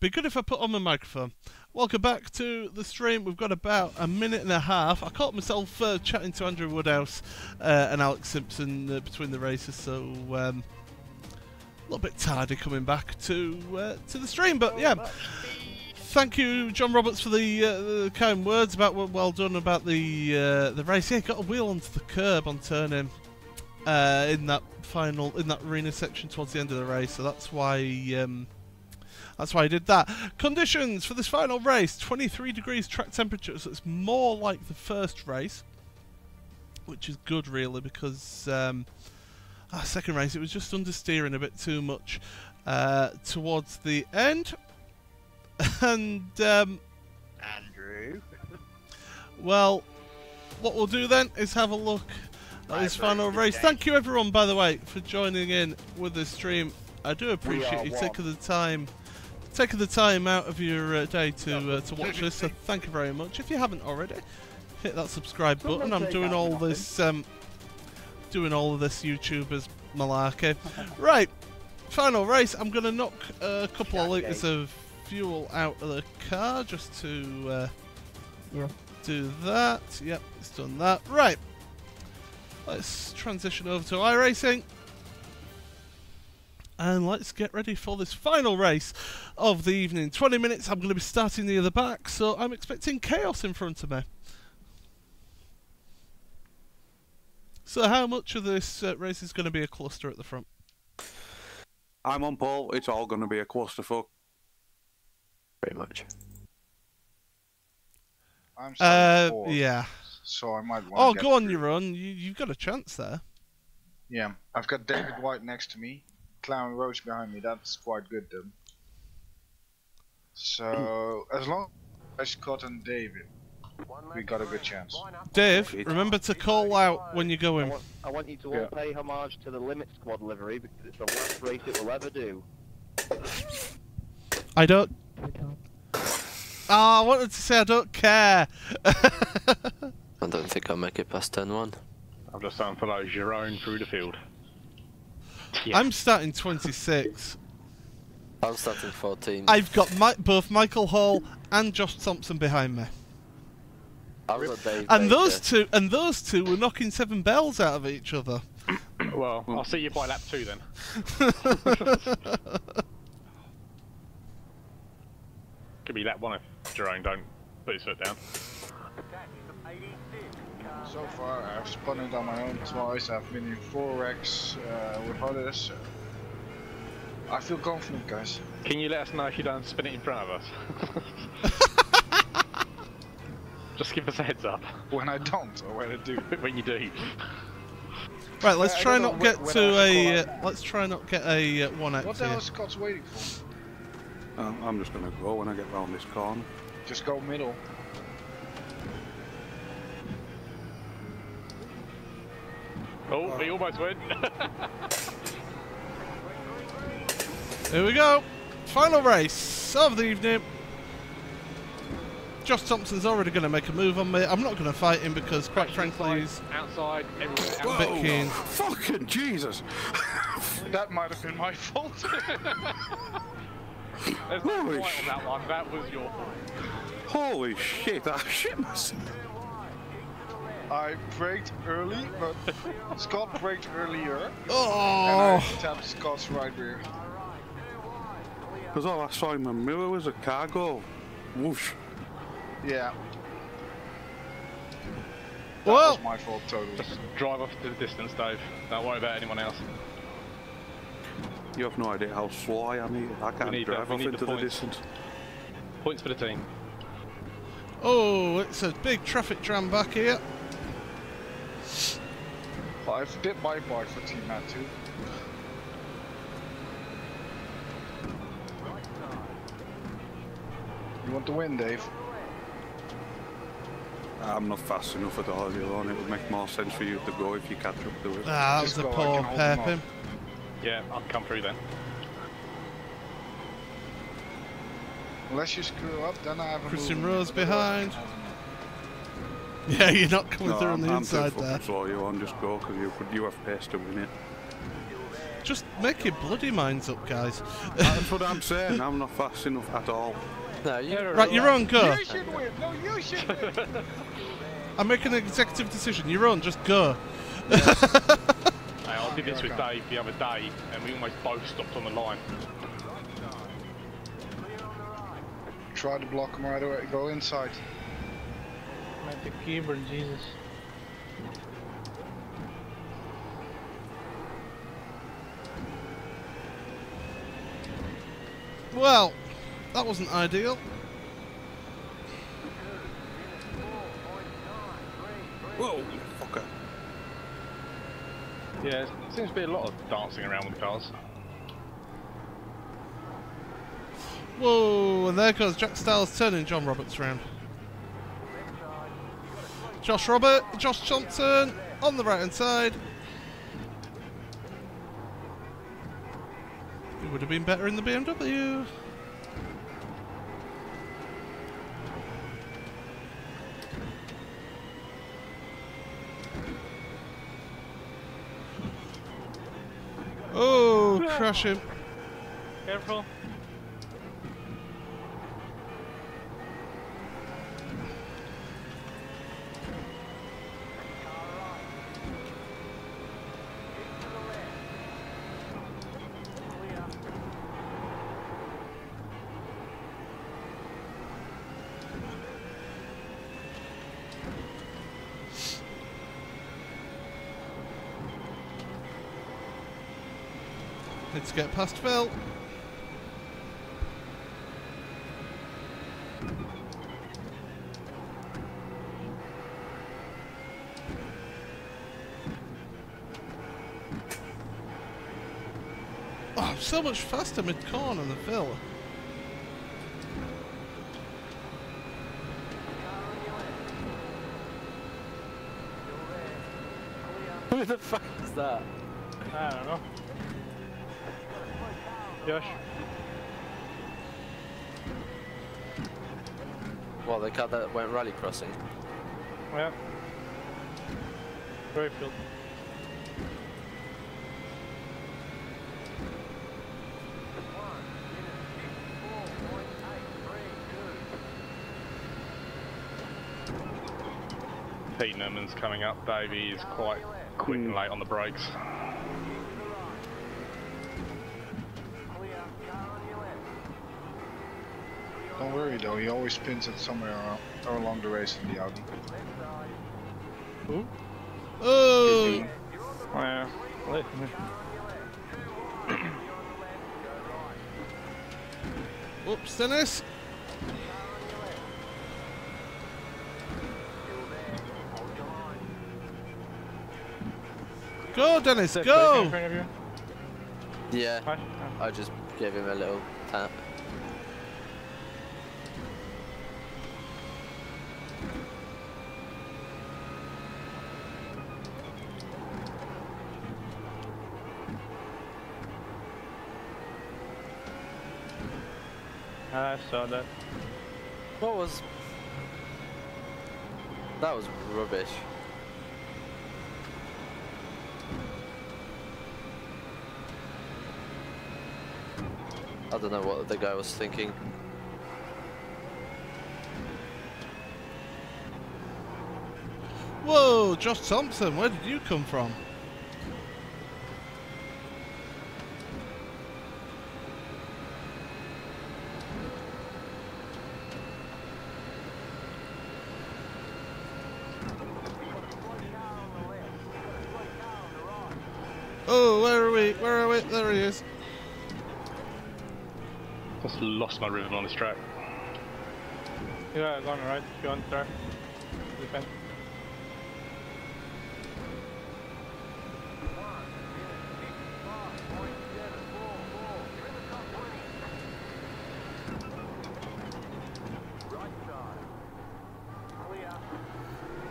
Be good if I put on my microphone. Welcome back to the stream. We've got about a minute and a half. I caught myself chatting to Andrew Woodhouse and Alex Simpson between the races, so a little bit tardy coming back to the stream. But yeah, thank you, John Roberts, for the kind words about well done about the race. Yeah, got a wheel onto the curb on turn in. in that arena section towards the end of the race. So that's why I did that. Conditions for this final race: 23 degrees track temperature. So it's more like the first race, which is good really, because second race it was just understeering a bit too much towards the end. And Andrew. Well, what we'll do then is have a look at this final race. Thank you everyone, by the way, for joining in with the stream. I do appreciate you taking the time out of your day to watch this. So thank you very much. If you haven't already, hit that subscribe button. I'm doing all this YouTubers malarkey. Right, final race. I'm gonna knock a couple of litres of fuel out of the car just to do that. Yep, it's done that. Right, let's transition over to iRacing and let's get ready for this final race of the evening. 20 minutes. I'm going to be starting near the back, so I'm expecting chaos in front of me. So how much of this race is going to be a cluster at the front? I'm on pole. It's all going to be a clusterfuck. Pretty much. I'm starting fourth, yeah. So I might want. Oh, go on, you run. You've got a chance there. Yeah, I've got David White next to me, Clown Roach behind me. That's quite good, then. So as long as Scott and David, we got a good chance. Dave, remember to call out when you go in. I want you to all pay homage to the Limit Squad livery because it's the last race it will ever do. I don't. I wanted to say I don't care. I don't think I'll make it past 10-1. I've just started to follow Jerome through the field. Yes. I'm starting 26. I'm starting 14. I've got both Michael Hall and Josh Thompson behind me. I've got Dave and Baker. those two were knocking 7 bells out of each other. Well, I'll see you by lap 2 then. Could be lap 1 if Jerome don't put his foot down. So far, I've spun it on my own twice. I've been in 4 wrecks with others. I feel confident, guys. Can you let us know if you don't spin it in front of us? Just give us a heads up. When I don't, or when I do. When you do. Right, let's try not get to a. Let's try not get a 1x. What the hell is Scott's waiting for? I'm just gonna go when I get round this corner. Just go middle. Oh, he almost went. Here we go. Final race of the evening. Josh Thompson's already going to make a move on me. I'm not going to fight him because, quite frankly, he's outside, a bit keen. Fucking Jesus! That might have been my fault. There's no point on that one. That was your fault. Holy shit! I shit myself. I braked early, but Scott braked earlier. Oh! And I tapped Scott's right rear. Because all I saw in my mirror was a cargo. Whoosh. Yeah. That was my fault totally. Just drive off to the distance, Dave. Don't worry about anyone else. You have no idea how slow I am here. I can't drive off into the distance. Points for the team. Oh, it's a big traffic jam back here. I did my part for Team Matt too. You want to win, Dave? I'm not fast enough at all, It would make more sense for you to go if you catch up to it. Ah, that was a poor hairpin. Yeah, I'll come through then. Unless you screw up, then I have a Christian Rose behind. Yeah, you're not coming through on the inside there. I'm slow, you won't just go because you have pace to win it. Just make your bloody minds up, guys. That's what I'm saying. I'm not fast enough at all. No, right, you're on, go. You should win. No, you should win. I'm making an executive decision. You're on, just go. Hey, I did this with Dave the other day, and we almost both stopped on the line. Try to block him right away. Go inside. Like the keyboard, Jesus. Well, that wasn't ideal. Whoa, you fucker. Yeah, there seems to be a lot of dancing around with the cars. Whoa, and there goes Jack Styles turning John Roberts around. Josh Thompson on the right hand side. It would have been better in the BMW. Oh, crash him. Careful. Let's get past Phil. Oh, I'm so much faster mid-corner than Phil. Who the fuck is that? I don't know. Josh. Well, the car that went rally crossing. Yeah. Very field. Pete Newman's coming up. Davey is quite quick and late on the brakes. Don't worry though, he always spins it somewhere along the race in the Audi. Who? Oh! Oh yeah. Oops, Dennis. Go, Dennis, go! Yeah, I just gave him a little tap. I saw that. What was... That was rubbish. I don't know what the guy was thinking. Whoa, Josh Thompson, where did you come from? Oh, where are we? Where are we? There he is. Just lost my rhythm on this track. You gotta go on the right if you want to start. Defend.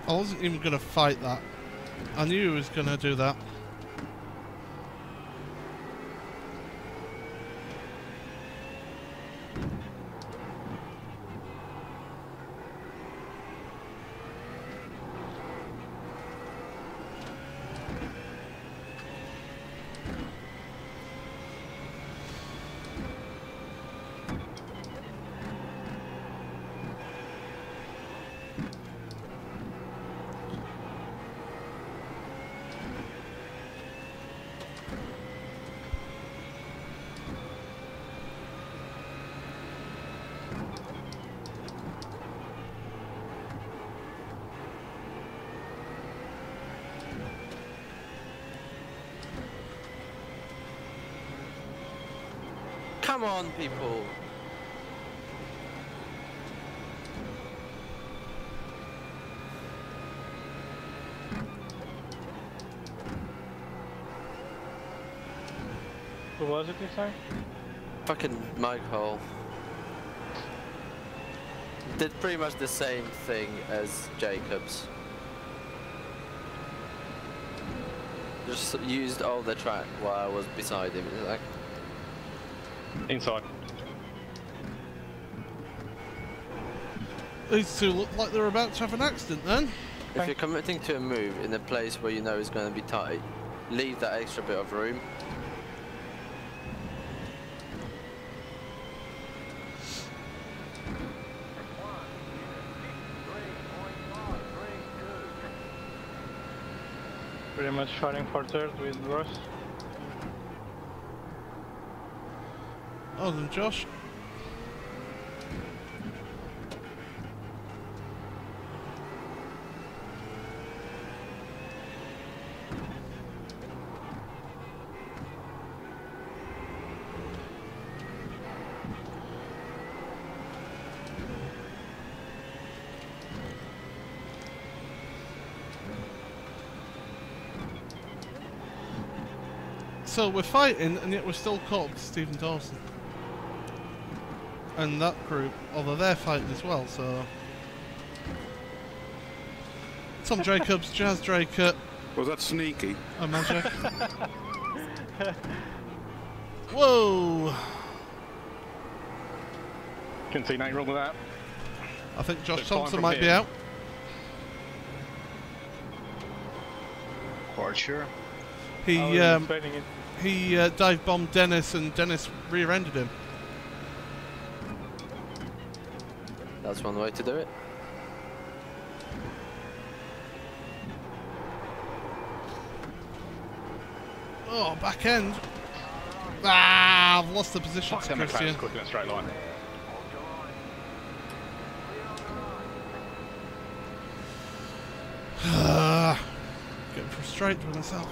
I wasn't even going to fight that. I knew he was going to do that. Come on, people. Who was it this time? Fucking Michael. Did pretty much the same thing as Jacobs. Just used all the track while I was beside him. Like inside. These two look like they're about to have an accident then. If you're committing to a move in a place where you know is going to be tight, leave that extra bit of room. Pretty much fighting for third with Ross. Oh, then Josh. So we're fighting, and yet we're still caught with Stephen Dawson. And that group, although they're fighting as well, so... Tom Jacobs, Jazz Draker... Was that sneaky? Oh, magic. Whoa! Couldn't see nothing wrong with that. I think Josh Looks fine Thompson from might be here. out. Quite sure. He dive bombed Dennis, and Dennis rear-ended him. That's one way to do it. Oh, back end. Ah, I've lost the position to Christian. Quick in a straight line. Getting frustrated with myself.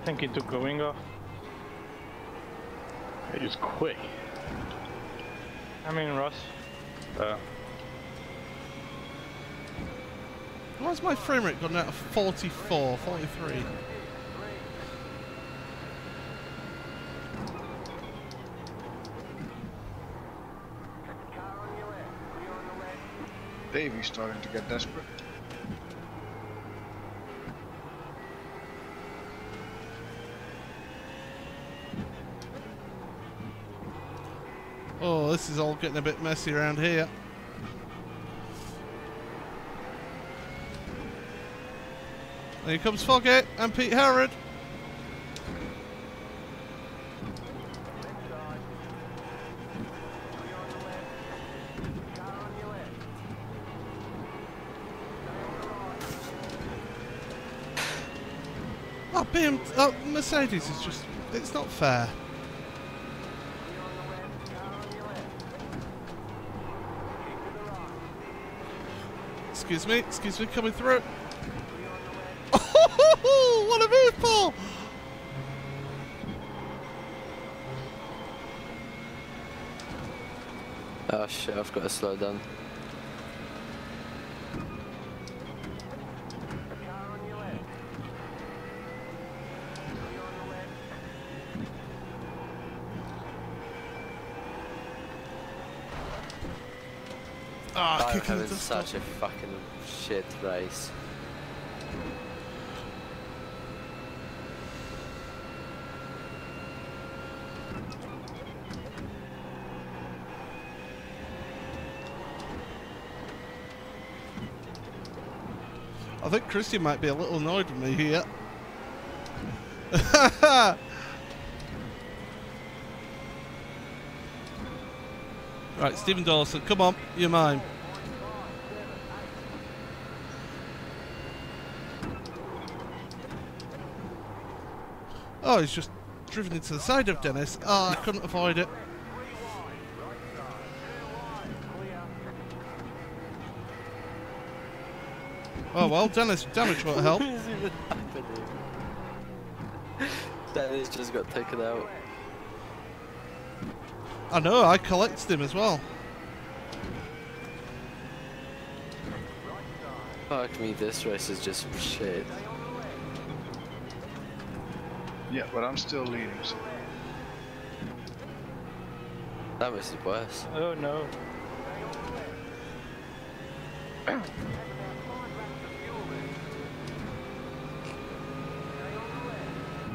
I think he took the wing off. He was quick. I mean Ross. Why's my frame rate gone out of 44, 43? Davy's starting to get desperate. Oh, this is all getting a bit messy around here. Here comes Foggett and Pete Harrod. Oh, Mercedes is just, it's not fair. Excuse me, coming through. Oh, what a move, Paul! Oh shit, I've got to slow down. I'm having such a fucking shit race. I think Christian might be a little annoyed with me here. Right, Stephen Dawson, come on, you're mine. Oh, he's just driven into the side of Dennis. Oh, I couldn't avoid it. Oh well, damage won't help. What is even happening? Dennis just got taken out. I know, I collected him as well. Fuck me, this race is just shit. Yeah, but I'm still leading. So. That race is worse. Oh no.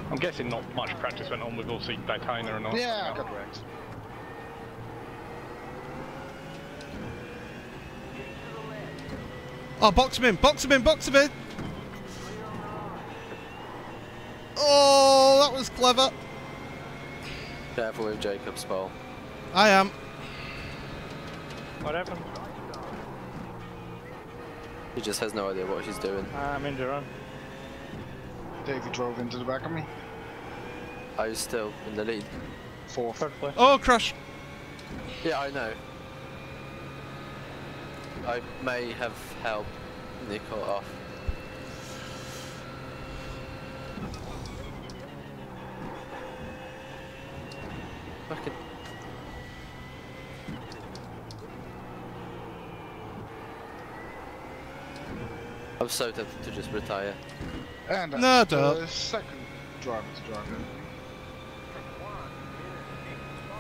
I'm guessing not much practice went on with obviously Daytona and all. Yeah, I got wrecked. Oh, box him in, box him in, box him in! Oh, that was clever. Careful with Jacob's ball. I am. What happened? He just has no idea what he's doing. I'm in the run. Davey drove into the back of me. Are you still in the lead? Fourth. Third place. Oh, crash. Yeah, I know. I may have helped Nico off. Fucking. I'm so tempted to just retire. And No, the don't. second driver to drive in.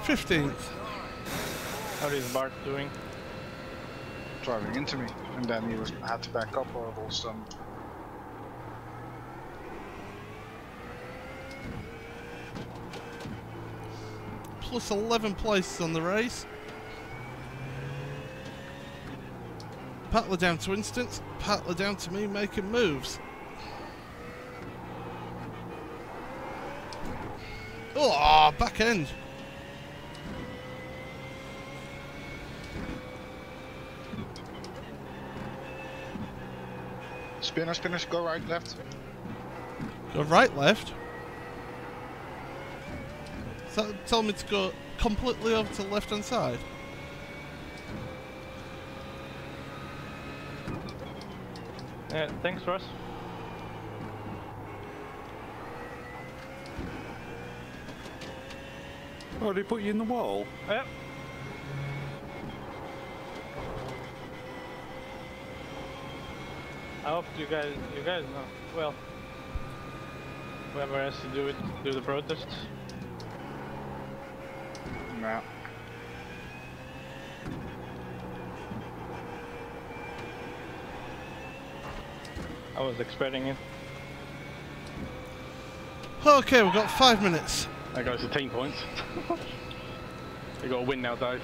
15th. How is Bart doing? Driving into me, and then he had to back up or all some. Plus 11 places on the race. Pattler down to Instance, Pattler down to me making moves. Oh, back end. Spinners, go right, left. Go right, left. Does that tell me to go completely over to the left hand side? Thanks, Russ. Oh, they put you in the wall? Yep. I hope you guys know. Well, whoever has to do the protests. No. I was expecting it. Okay, we've got 5 minutes. There goes the team points. You got a win now, Dave.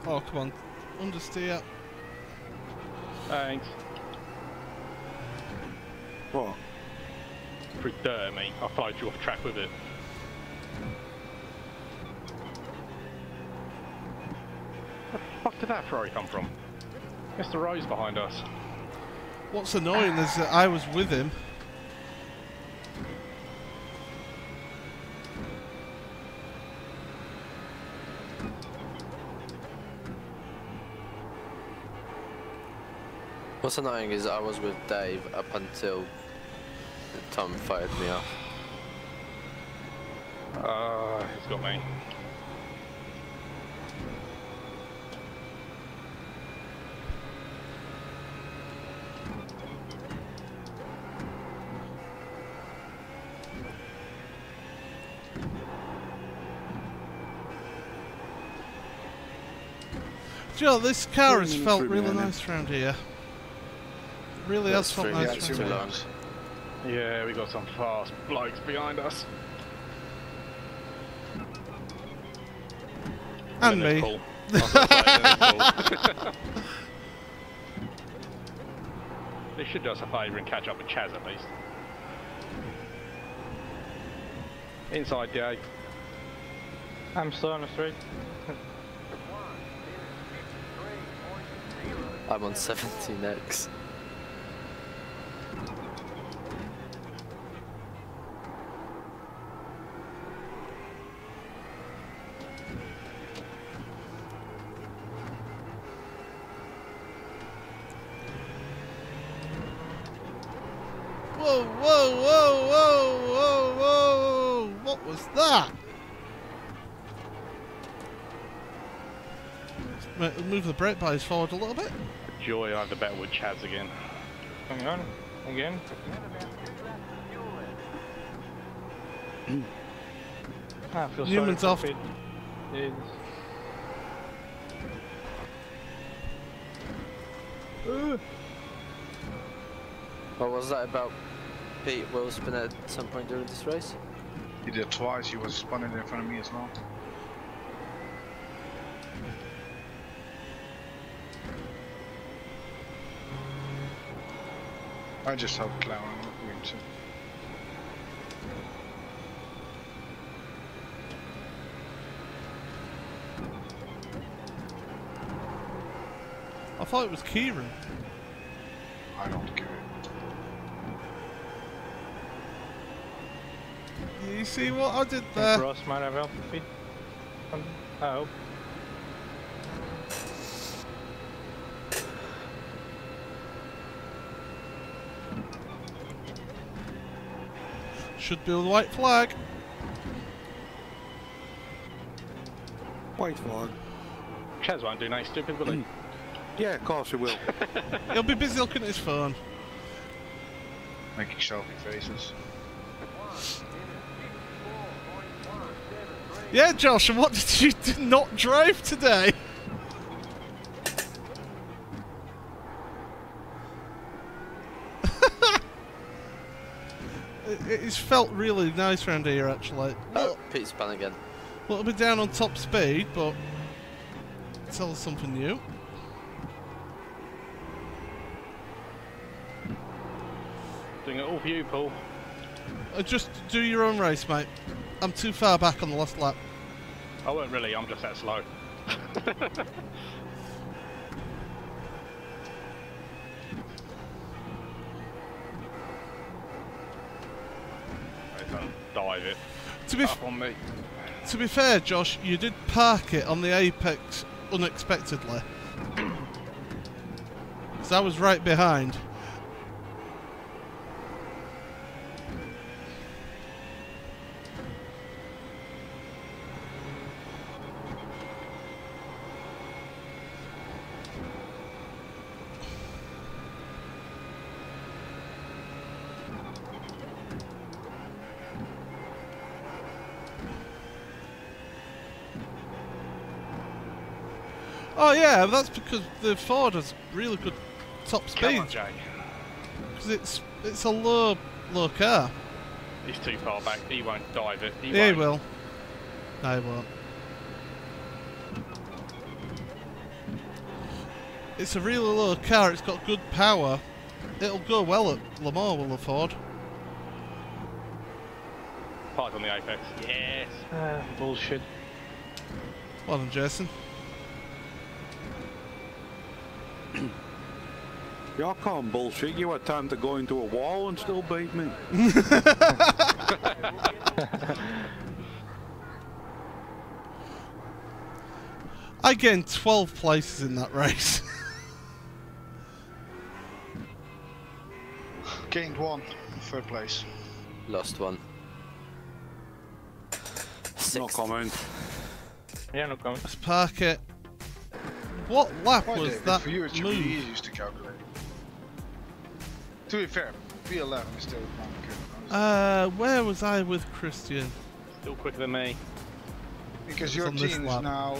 Oh, come on. Understeer. Thanks. What? Pretty dirt, mate. I followed you off track with it. Where the fuck did that Ferrari come from? Guess the rose behind us. What's annoying is that I was with him. What's annoying is I was with Dave up until Tom fired me off. He's got me. Do you know, this car has 3 minutes felt through really the end. nice around here. really has felt nice. Too long. Yeah, we got some fast blokes behind us. And me. Paul. I was gonna say, then Paul. They should do us a favour and catch up with Chaz at least. Inside Joe. I'm still on the straight. I'm on 17x. Whoa, whoa, whoa, whoa, whoa, whoa! What was that? Move the brake bars forward a little bit. Joy, I have the better with Chaz again. Hang on, again. I feel Newman's sorry off. for Pete. What was that about Pete will spin at some point during this race? He did twice, he was spinning in front of me as well. I just hope Clown wins it. I thought it was Kieran. I don't give it. You see what I did there? Ross might have helped Pete. I hope. Should be the white flag. White flag. Chaz won't do nothing stupid, will he? Yeah, of course he will. He'll be busy looking at his phone. Making selfie faces. Yeah, Josh, and what did you not drive today? It's felt really nice around here, actually. Oh, Pete's spun again. A little bit down on top speed, but tell us something new. Doing it all for you, Paul. Just do your own race, mate. I'm too far back on the last lap. I weren't really, I'm just that slow. Dive it. To be fair, Josh, you did park it on the apex unexpectedly. So I was right behind. Oh yeah, that's because the Ford has really good top speed. Because it's a low car. He's too far back. He won't dive it. He will. No, he won't. It's a really low car. It's got good power. It'll go well at Le Mans, will the Ford? Parked on the apex. Yes. Bullshit. Well done, Jason. You can't bullshit. You had time to go into a wall and still beat me. I gained 12 places in that race. Gained 1, third place. Lost 1. No comment. Yeah, no comment. Let's park it. What lap Well, was David, that for you, it should move? be easiest to calculate. To be fair, P11 is still not good. Where was I with Christian? Still quicker than me. Because your on this team is lap. now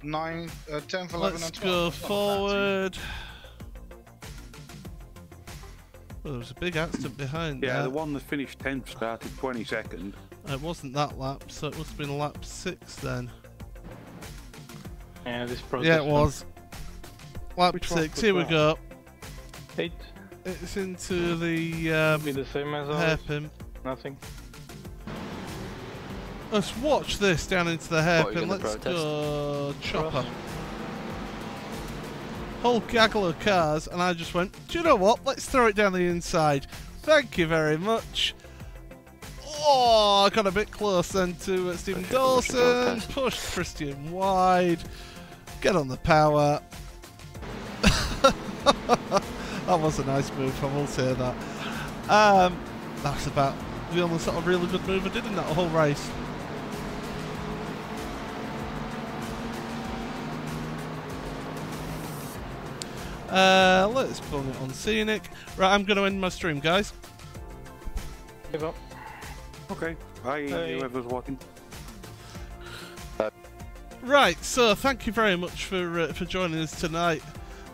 9, 10th, 11, Let's and 12. go Not bad. forward. Well, there was a big accident behind Yeah, there. the one that finished 10th started 22nd. It wasn't that lap, so it must have been lap 6 then. Yeah, this process. Yeah, it was. Lap Which one 6, was here we that? go. 8. It's into the Be the same as ours. hairpin. Nothing. Let's watch this down into the What, are you hairpin. gonna Let's protest? go chopper. Cross. Whole gaggle of cars, and I just went, do you know what? Let's throw it down the inside. Thank you very much. Oh, I got a bit close then to Stephen Okay, Dawson. push Pushed Christian wide. Get on the power. That was a nice move, I will say that. That's about the only sort of really good move I did in that whole race. Let's bung it on scenic. Right, I'm going to end my stream, guys. Give up. Okay, bye, Hey. whoever's watching. Right, so thank you very much for joining us tonight.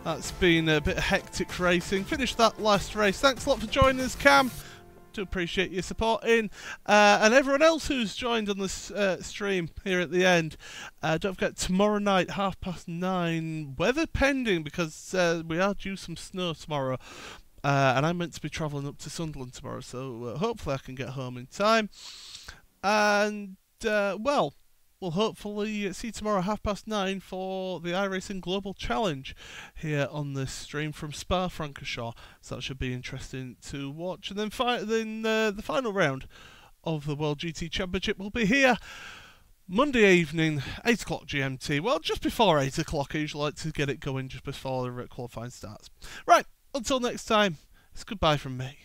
That's been a bit of hectic racing. Finished that last race. Thanks a lot for joining us, Cam. Do appreciate your supporting, and everyone else who's joined on this stream here at the end. Don't forget, tomorrow night, 9:30, weather pending, because we are due some snow tomorrow, and I'm meant to be travelling up to Sunderland tomorrow, so hopefully I can get home in time. And well, we'll hopefully see you tomorrow 9:30 for the iRacing Global Challenge here on this stream from Spa-Francorchamps. So that should be interesting to watch. And then the final round of the World GT Championship will be here Monday evening, 8 o'clock GMT. Well, just before 8 o'clock. I usually like to get it going just before the qualifying starts. Right, until next time, it's goodbye from me.